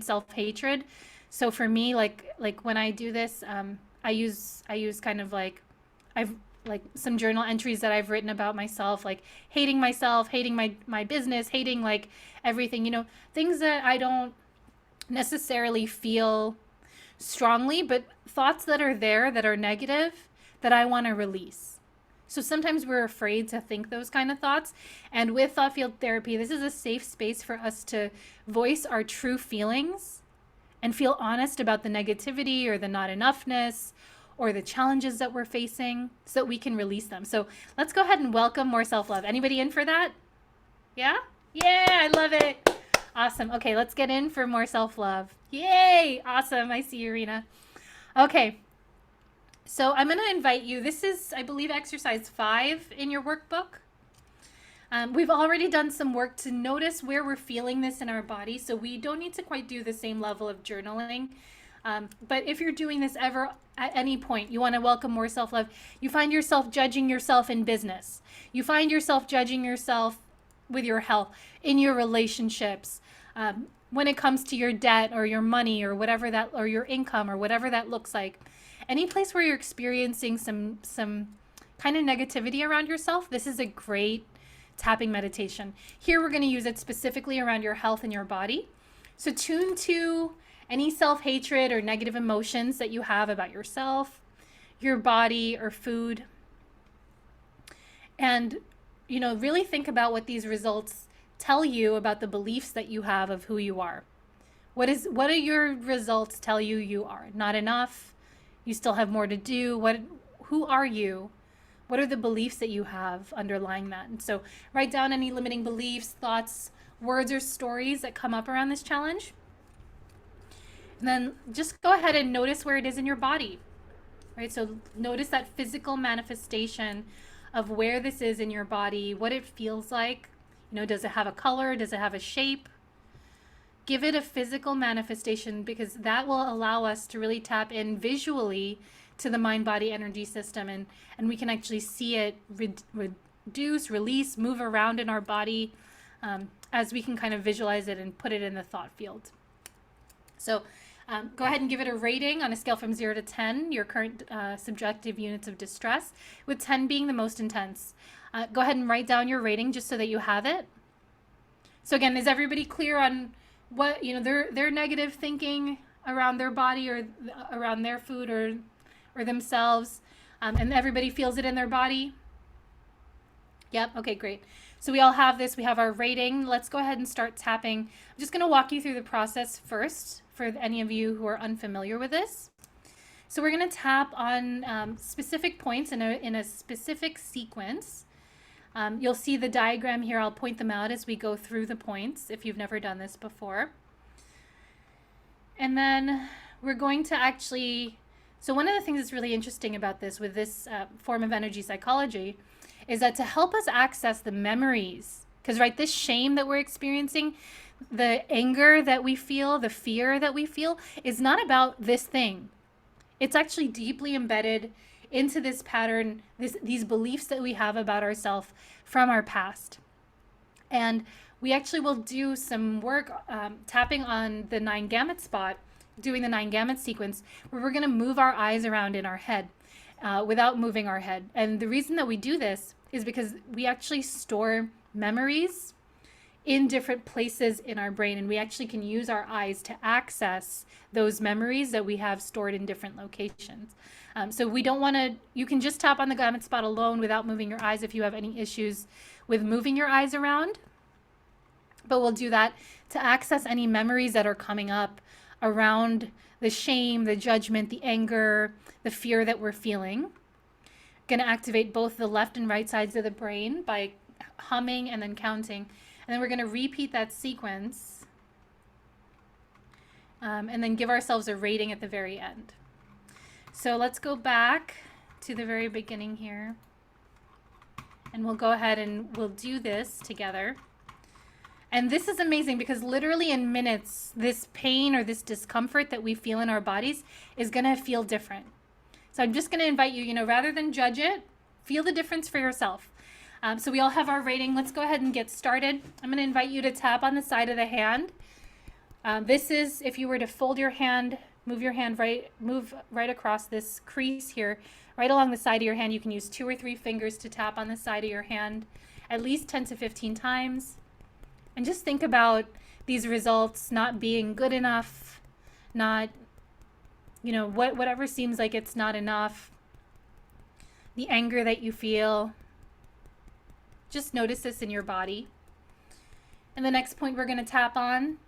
self-hatred. So for me, like when I do this, I use kind of like some journal entries that I've written about myself, like hating myself, hating my business, hating like everything, things that I don't necessarily feel strongly, but thoughts that are there that are negative that I want to release. So sometimes we're afraid to think those kind of thoughts. And with thought field therapy, this is a safe space for us to voice our true feelings and feel honest about the negativity or the not enoughness or the challenges that we're facing so that we can release them. So let's go ahead and welcome more self-love. Anybody in for that? Yeah? Yeah, I love it. Awesome. Okay, let's get in for more self-love. Yay! Awesome. I see you, Rena. Okay. So I'm going to invite you. This is, I believe, exercise 5 in your workbook. We've already done some work to notice where we're feeling this in our body, so we don't need to quite do the same level of journaling. But if you're doing this ever at any point, you want to welcome more self-love, you find yourself judging yourself in business. You find yourself judging yourself with your health, in your relationships, when it comes to your debt or your money or whatever that, or your income or whatever that looks like. Any place where you're experiencing some kind of negativity around yourself, this is a great tapping meditation. Here we're going to use it specifically around your health and your body. So tune to any self-hatred or negative emotions that you have about yourself, your body, or food. And, really think about what these results tell you about the beliefs that you have of who you are. What do your results tell you you are? Not enough? You still have more to do? Who are you? What are the beliefs that you have underlying that? And so write down any limiting beliefs, thoughts, words, or stories that come up around this challenge. And then just go ahead and notice where it is in your body, right? So notice that physical manifestation of where this is in your body, what it feels like. Does it have a color? Does it have a shape? Give it a physical manifestation, because that will allow us to really tap in visually to the mind body energy system, and we can actually see it reduce, release, move around in our body, as we can kind of visualize it and put it in the thought field. So go ahead and give it a rating on a scale from 0 to 10, your current subjective units of distress, with 10 being the most intense. Go ahead and write down your rating just so that you have it. So again, is everybody clear on what, their negative thinking around their body or around their food or themselves, and everybody feels it in their body? Yep. Okay, great. So we all have this. We have our rating. Let's go ahead and start tapping. I'm just going to walk you through the process first for any of you who are unfamiliar with this. So we're going to tap on specific points in a specific sequence. You'll see the diagram here. I'll point them out as we go through the points if you've never done this before. And then we're going to actually, so one of the things that's really interesting about this with this form of energy psychology is that to help us access the memories, because right, this shame that we're experiencing, the anger that we feel, the fear that we feel, is not about this thing. It's actually deeply embedded into this pattern, these beliefs that we have about ourselves from our past. And we actually will do some work tapping on the 9 gamut spot, doing the 9 gamut sequence, where we're going to move our eyes around in our head without moving our head. And the reason that we do this is because we actually store memories in different places in our brain, and we actually can use our eyes to access those memories that we have stored in different locations. So we don't want to, you can just tap on the gamut spot alone without moving your eyes if you have any issues with moving your eyes around. But we'll do that to access any memories that are coming up around the shame, the judgment, the anger, the fear that we're feeling. Going to activate both the left and right sides of the brain by humming and then counting. And then we're going to repeat that sequence and then give ourselves a rating at the very end. So let's go back to the very beginning here. And we'll go ahead and we'll do this together. And this is amazing because literally in minutes, this pain or this discomfort that we feel in our bodies is going to feel different. So I'm just going to invite you, rather than judge it, feel the difference for yourself. So we all have our rating. Let's go ahead and get started. I'm going to invite you to tap on the side of the hand. This is if you were to fold your hand, move right across this crease here, right along the side of your hand. You can use 2 or 3 fingers to tap on the side of your hand at least 10 to 15 times. And just think about these results not being good enough, not, whatever seems like it's not enough, the anger that you feel. Just notice this in your body. And the next point we're going to tap on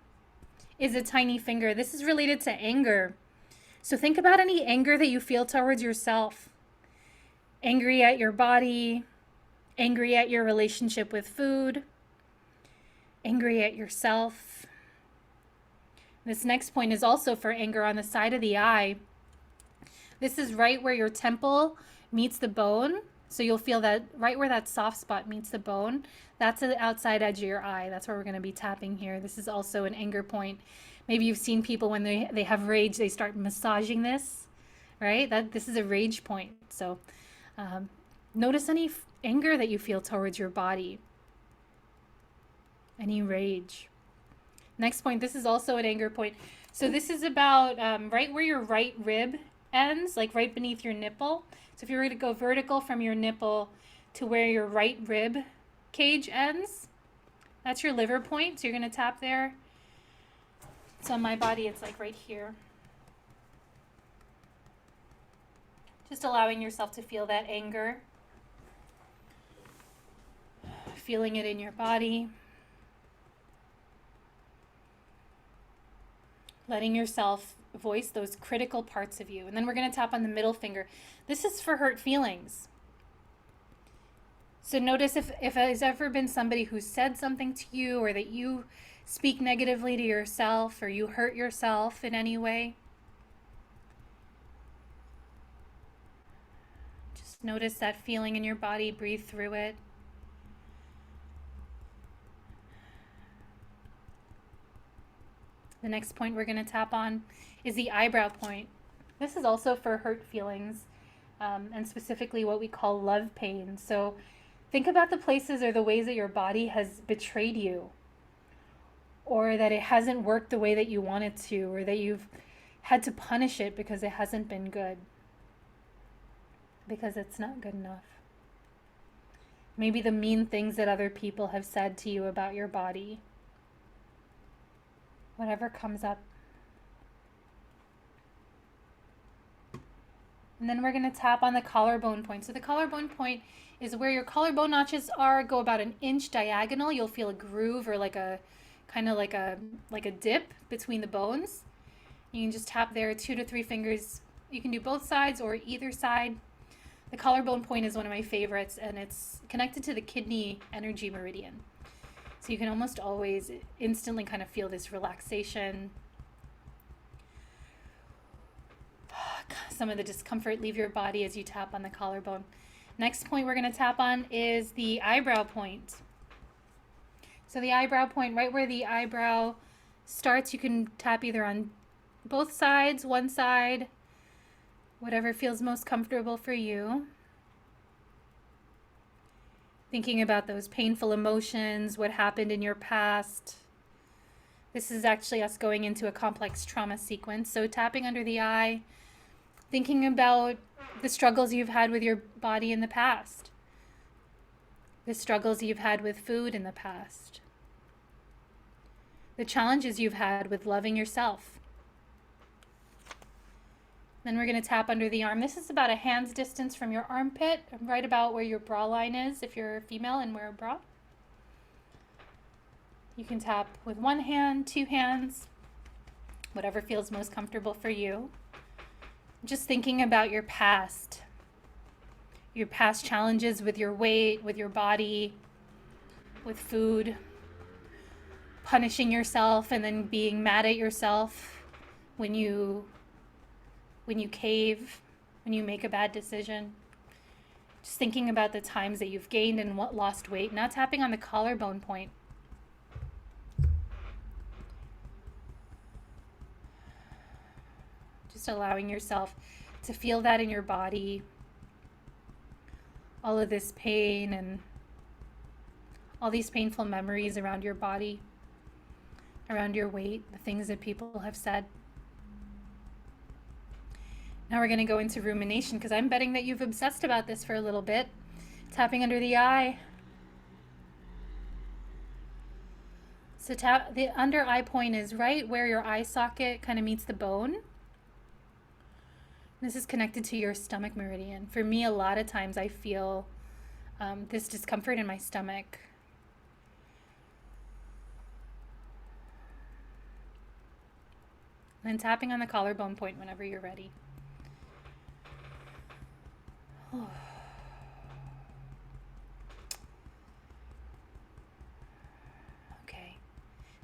is a tiny finger. This is related to anger. So think about any anger that you feel towards yourself. Angry at your body, angry at your relationship with food, angry at yourself. This next point is also for anger on the side of the eye. This is right where your temple meets the bone. So you'll feel that right where that soft spot meets the bone, that's the outside edge of your eye. That's where we're going to be tapping here. This is also an anger point. Maybe you've seen people when they have rage, they start massaging this, right? This is a rage point. So notice any anger that you feel towards your body. Any rage. Next point, this is also an anger point. So this is about right where your right rib ends, like right beneath your nipple. So if you were to go vertical from your nipple to where your right rib cage ends, that's your liver point. So you're going to tap there. So on my body, it's like right here. Just allowing yourself to feel that anger. Feeling it in your body. Letting yourself voice those critical parts of you. And then we're going to tap on the middle finger. This is for hurt feelings. So notice if there's ever been somebody who said something to you, or that you speak negatively to yourself, or you hurt yourself in any way. Just notice that feeling in your body. Breathe through it. The next point we're going to tap on is the eyebrow point. This is also for hurt feelings, and specifically what we call love pain. So think about the places or the ways that your body has betrayed you, or that it hasn't worked the way that you want it to, or that you've had to punish it because it hasn't been good, because it's not good enough. Maybe the mean things that other people have said to you about your body. Whatever comes up. And then we're going to tap on the collarbone point. So the collarbone point is where your collarbone notches are, go about an inch diagonal. You'll feel a groove, or like a kind of like a dip between the bones. You can just tap there, 2 to 3 fingers. You can do both sides or either side. The collarbone point is one of my favorites, and it's connected to the kidney energy meridian. So you can almost always instantly kind of feel this relaxation. Some of the discomfort leave your body as you tap on the collarbone. Next point we're going to tap on is the eyebrow point. So the eyebrow point, right where the eyebrow starts, you can tap either on both sides, one side, whatever feels most comfortable for you. Thinking about those painful emotions, what happened in your past. This is actually us going into a complex trauma sequence. So tapping under the eye, thinking about the struggles you've had with your body in the past, the struggles you've had with food in the past, the challenges you've had with loving yourself. Then we're going to tap under the arm. This is about a hand's distance from your armpit, right about where your bra line is if you're a female and wear a bra. You can tap with one hand, 2 hands, whatever feels most comfortable for you. Just thinking about your past challenges with your weight, with your body, with food, punishing yourself and then being mad at yourself when you cave, when you make a bad decision. Just thinking about the times that you've gained and lost weight. Now tapping on the collarbone point. Just allowing yourself to feel that in your body. All of this pain and all these painful memories around your body, around your weight, the things that people have said. Now we're going to go into rumination, because I'm betting that you've obsessed about this for a little bit. Tapping under the eye. So the under eye point is right where your eye socket kind of meets the bone. This is connected to your stomach meridian. For me, a lot of times I feel this discomfort in my stomach. And then tapping on the collarbone point whenever you're ready. Okay.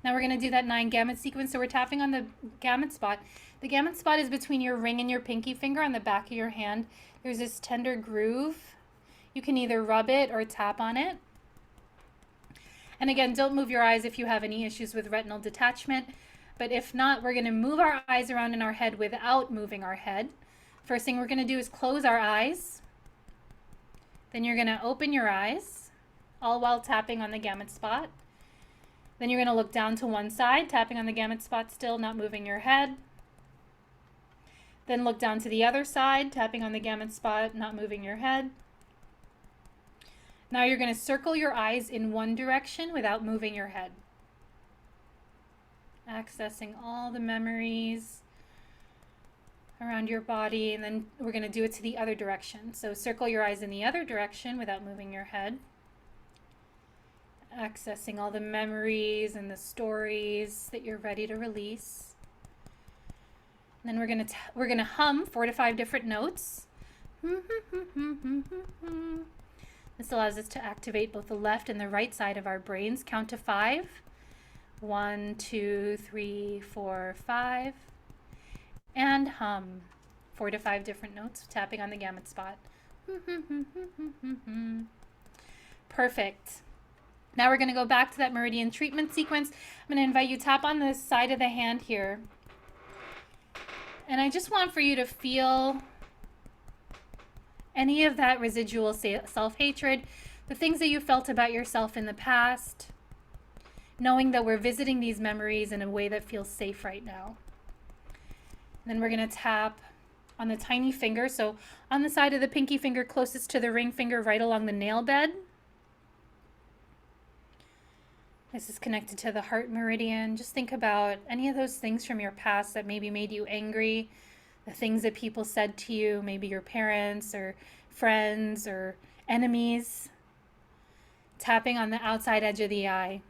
Now we're going to do that 9 gamut sequence. So we're tapping on the gamut spot. The gamut spot is between your ring and your pinky finger on the back of your hand. There's this tender groove. You can either rub it or tap on it. And again, don't move your eyes if you have any issues with retinal detachment. But if not, we're going to move our eyes around in our head without moving our head. First thing we're going to do is close our eyes. Then you're going to open your eyes, all while tapping on the gamut spot. Then you're going to look down to one side, tapping on the gamut spot still, not moving your head. Then look down to the other side, tapping on the gamut spot, not moving your head. Now you're going to circle your eyes in one direction without moving your head. Accessing all the memories around your body, and then we're going to do it to the other direction. So circle your eyes in the other direction without moving your head. Accessing all the memories and the stories that you're ready to release. And then we're going to hum 4 to 5 different notes. This allows us to activate both the left and the right side of our brains. Count to 5. 1, 2, 3, 4, 5. And hum 4 to 5 different notes, tapping on the gamut spot. Perfect. Now we're going to go back to that meridian treatment sequence. I'm going to invite you to tap on the side of the hand here. And I just want for you to feel any of that residual self-hatred, the things that you felt about yourself in the past, knowing that we're visiting these memories in a way that feels safe right now. And then we're going to tap on the tiny finger, so on the side of the pinky finger closest to the ring finger, right along the nail bed. This is connected to the heart meridian. Just think about any of those things from your past that maybe made you angry, the things that people said to you, maybe your parents or friends or enemies. Tapping on the outside edge of the eye.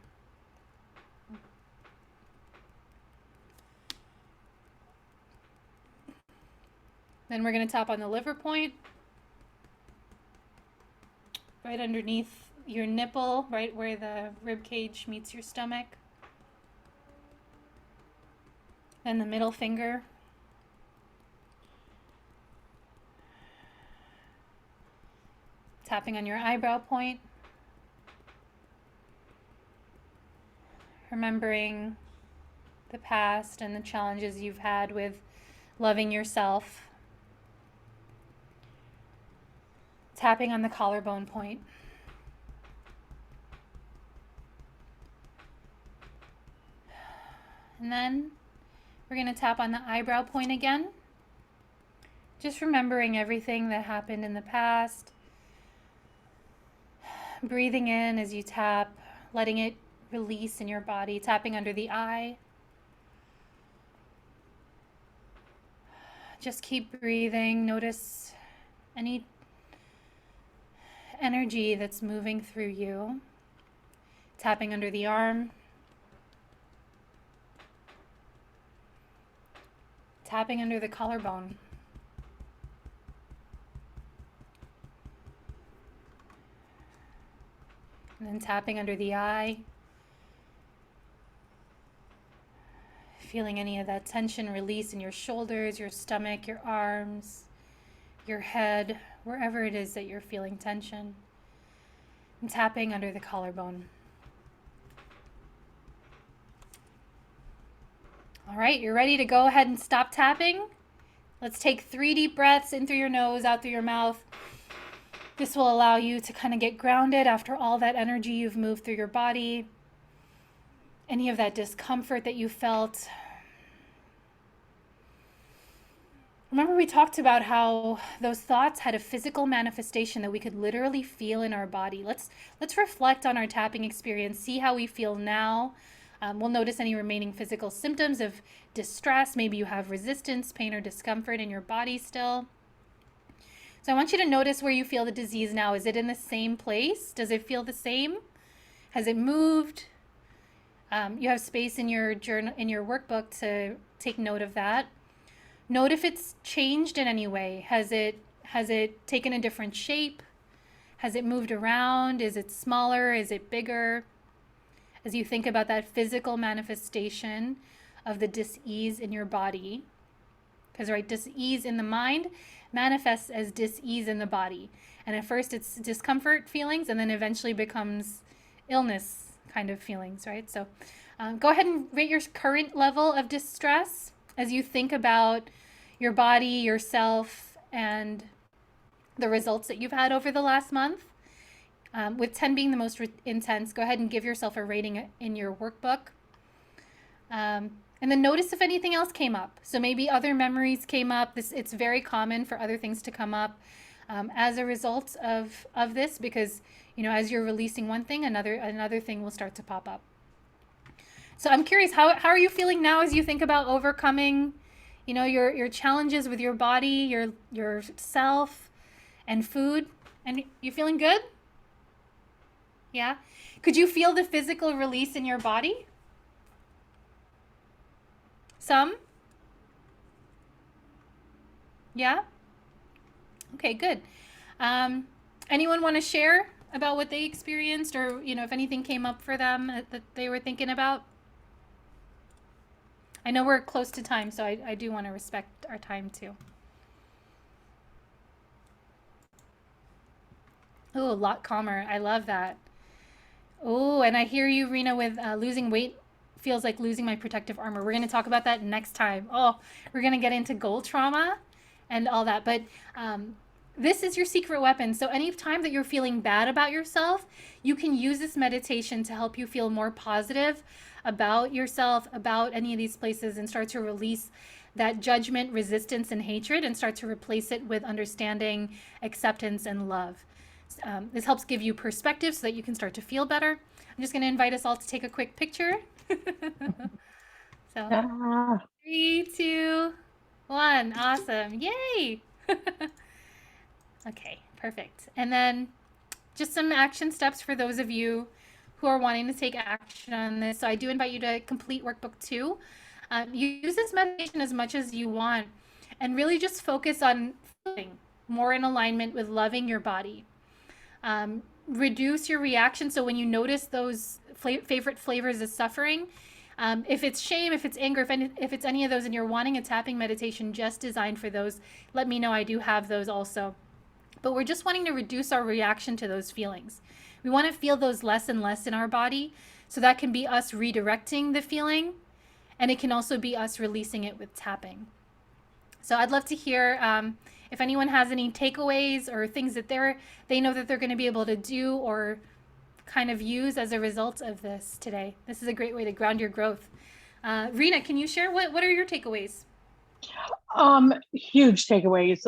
Then we're going to tap on the liver point, right underneath your nipple, right where the rib cage meets your stomach. Then the middle finger. Tapping on your eyebrow point. Remembering the past and the challenges you've had with loving yourself. Tapping on the collarbone point. And then we're going to tap on the eyebrow point again. Just remembering everything that happened in the past. Breathing in as you tap, letting it release in your body, tapping under the eye. Just keep breathing. Notice any energy that's moving through you. Tapping under the arm. Tapping under the collarbone. And then tapping under the eye. Feeling any of that tension release in your shoulders, your stomach, your arms, your head, wherever it is that you're feeling tension. And tapping under the collarbone. All right, you're ready to go ahead and stop tapping. Let's take 3 deep breaths in through your nose, out through your mouth. This will allow you to kind of get grounded after all that energy you've moved through your body. Any of that discomfort that you felt. Remember we talked about how those thoughts had a physical manifestation that we could literally feel in our body. Let's reflect on our tapping experience, see how we feel now. We'll notice any remaining physical symptoms of distress. Maybe you have resistance, pain, or discomfort in your body still. So I want you to notice where you feel the disease now. Is it in the same place? Does it feel the same? Has it moved? You have space in your journal, in your workbook, to take note of that. Note if it's changed in any way. Has it taken a different shape? Has it moved around? Is it smaller? Is it bigger? As you think about that physical manifestation of the dis-ease in your body, because right, dis-ease in the mind manifests as dis-ease in the body. And at first it's discomfort feelings and then eventually becomes illness kind of feelings, right? So go ahead and rate your current level of distress as you think about your body, yourself, and the results that you've had over the last month. With 10 being the most intense, go ahead and give yourself a rating in your workbook. And then notice if anything else came up. So maybe other memories came up. It's very common for other things to come up as a result of this, because as you're releasing one thing, another thing will start to pop up. So I'm curious, how are you feeling now as you think about overcoming, your challenges with your body, your self, and food? And you feeling good? Yeah? Could you feel the physical release in your body? Some? Yeah? Okay, good. Anyone want to share about what they experienced, or if anything came up for them that they were thinking about? I know we're close to time, so I do want to respect our time too. Oh, a lot calmer. I love that. Oh, and I hear you, Rena, with losing weight feels like losing my protective armor. We're going to talk about that next time. Oh, we're going to get into goal trauma and all that. But this is your secret weapon. So, any time that you're feeling bad about yourself, you can use this meditation to help you feel more positive about yourself, about any of these places, and start to release that judgment, resistance, and hatred and start to replace it with understanding, acceptance, and love. This helps give you perspective so that you can start to feel better. I'm just going to invite us all to take a quick picture. So, Ah, 3, 2, 1. Awesome. Yay. Okay, perfect. And then just some action steps for those of you who are wanting to take action on this. So I do invite you to complete workbook 2. Use this meditation as much as you want and really just focus on feeling more in alignment with loving your body. Reduce your reaction. So when you notice those favorite flavors of suffering, if it's shame, if it's anger, if it's any of those and you're wanting a tapping meditation just designed for those, let me know. I do have those also. But we're just wanting to reduce our reaction to those feelings. We want to feel those less and less in our body. So that can be us redirecting the feeling, and it can also be us releasing it with tapping. So I'd love to hear if anyone has any takeaways or things that they know that they're going to be able to do or kind of use as a result of this today. This is a great way to ground your growth. Rena, can you share what are your takeaways? huge takeaways.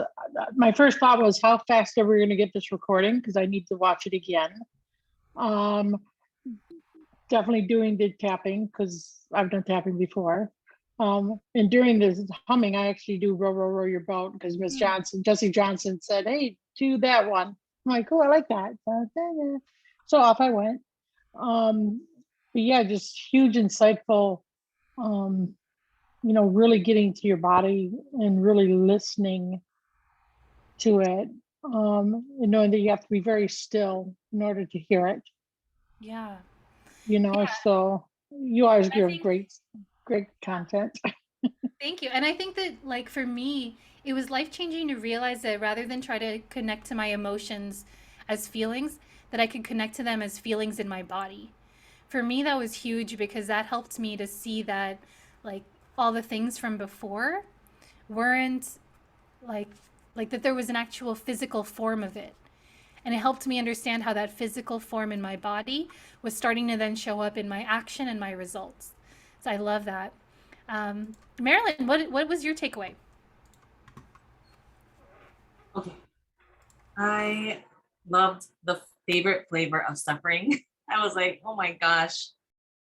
My first thought was how fast are we going to get this recording? Because I need to watch it again. Um, definitely doing the tapping because I've done tapping before. And during this humming, I actually do row, row, row your boat because Miss Johnson, Jessie Johnson said, hey, do that one. I'm like, oh, I like that. So off I went. But yeah, just huge, insightful, really getting to your body and really listening to it. And knowing that you have to be very still in order to hear it. Yeah. So you always I give think great content. Thank you. And I think that, like, for me, it was life changing to realize that rather than try to connect to my emotions as feelings, that I could connect to them as feelings in my body. For me, that was huge because that helped me to see that, like, all the things from before weren't like, that there was an actual physical form of it. And it helped me understand how that physical form in my body was starting to then show up in my action and my results. So I love that. Marilyn, what was your takeaway? Okay. I loved the favorite flavor of suffering. I was like, oh my gosh.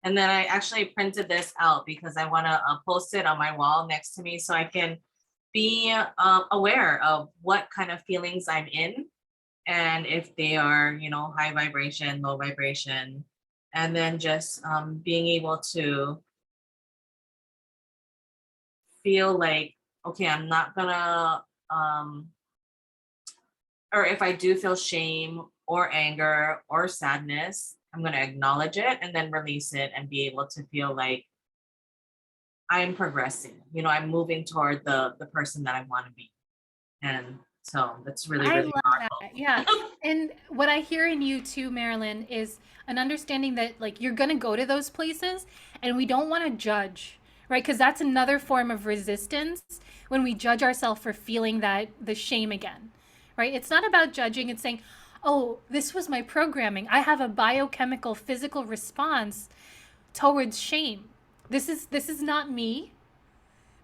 And then I actually printed this out because I want to post it on my wall next to me so I can be aware of what kind of feelings I'm in and if they are, high vibration, low vibration, and then just being able to feel like, okay, I'm not gonna, or if I do feel shame or anger or sadness, I'm gonna acknowledge it and then release it and be able to feel like I'm progressing. I'm moving toward the person that I want to be. And so that's really, I really love powerful. that. Yeah. And what I hear in you too, Marilyn, is an understanding that, like, you're going to go to those places and we don't want to judge, right? Because that's another form of resistance when we judge ourselves for feeling that the shame again, right? It's not about judging. It's saying, oh, this was my programming. I have a biochemical physical response towards shame. This is not me.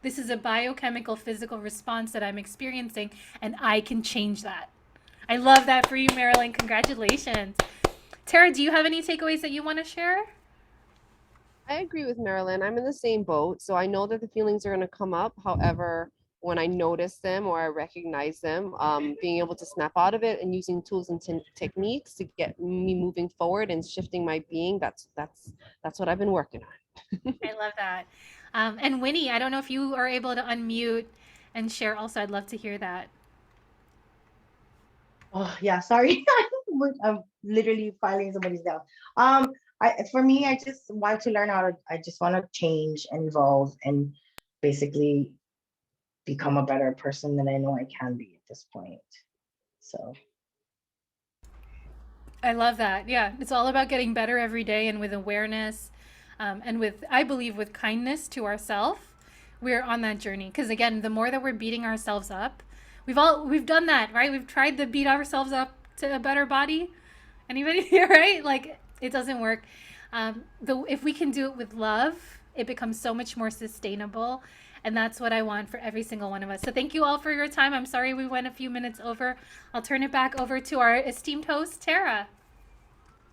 This is a biochemical physical response that I'm experiencing, and I can change that. I love that for you, Marilyn. Congratulations. Tara, do you have any takeaways that you want to share? I agree with Marilyn. I'm in the same boat. So I know that the feelings are going to come up. However, when I notice them or I recognize them, being able to snap out of it and using tools and techniques to get me moving forward and shifting my being, that's what I've been working on. I love that. And Winnie, I don't know if you are able to unmute and share also. I'd love to hear that. Oh yeah, sorry. I'm literally filing somebody's down. For me, I just want to learn how to. I just want to change and evolve and basically become a better person than I know I can be at this point. So I love that. Yeah, it's all about getting better every day and with awareness, and with, I believe, with kindness to ourselves. We're on that journey because again, the more that we're beating ourselves up, we've done that, right? We've tried to beat ourselves up to a better body. Anybody here, right? Like it doesn't work. If we can do it with love, it becomes so much more sustainable. And that's what I want for every single one of us. So thank you all for your time. I'm sorry we went a few minutes over. I'll turn it back over to our esteemed host, Tara.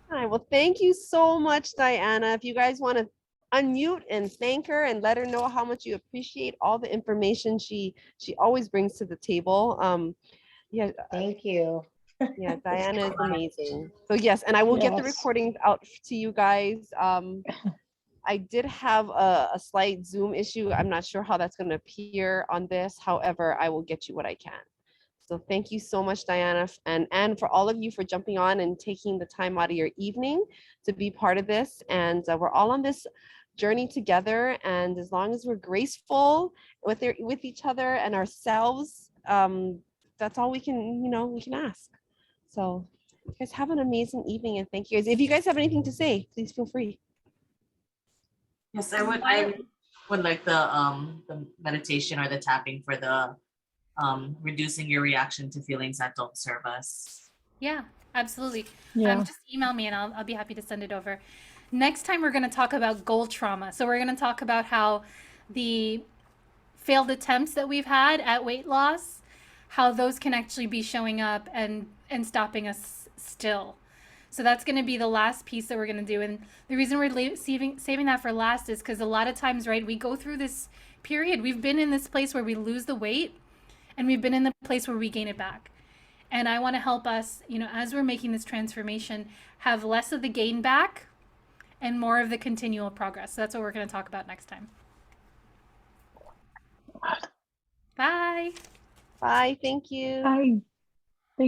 All right. Well, thank you so much, Diana. If you guys want to unmute and thank her and let her know how much you appreciate all the information she always brings to the table. Yeah, Thank you. yeah, Diana is amazing. So yes, and I will get the Yes. recordings out to you guys. I did have a slight Zoom issue. I'm not sure how that's going to appear on this. However, I will get you what I can. So thank you so much, Diana, and for all of you for jumping on and taking the time out of your evening to be part of this. And we're all on this journey together. And as long as we're graceful with each other and ourselves, that's all we can, we can ask. So you guys have an amazing evening, and thank you. If you guys have anything to say, please feel free. Yes, I would like the meditation or the tapping for the reducing your reaction to feelings that don't serve us. Yeah, absolutely. Yeah. Just email me and I'll be happy to send it over. Next time, we're going to talk about goal trauma. So, we're going to talk about how the failed attempts that we've had at weight loss, how those can actually be showing up and stopping us still. So that's going to be the last piece that we're going to do. And the reason we're saving that for last is because a lot of times, right, we go through this period. We've been in this place where we lose the weight and we've been in the place where we gain it back. And I want to help us, as we're making this transformation, have less of the gain back and more of the continual progress. So that's what we're going to talk about next time. Bye. Bye. Thank you. Bye.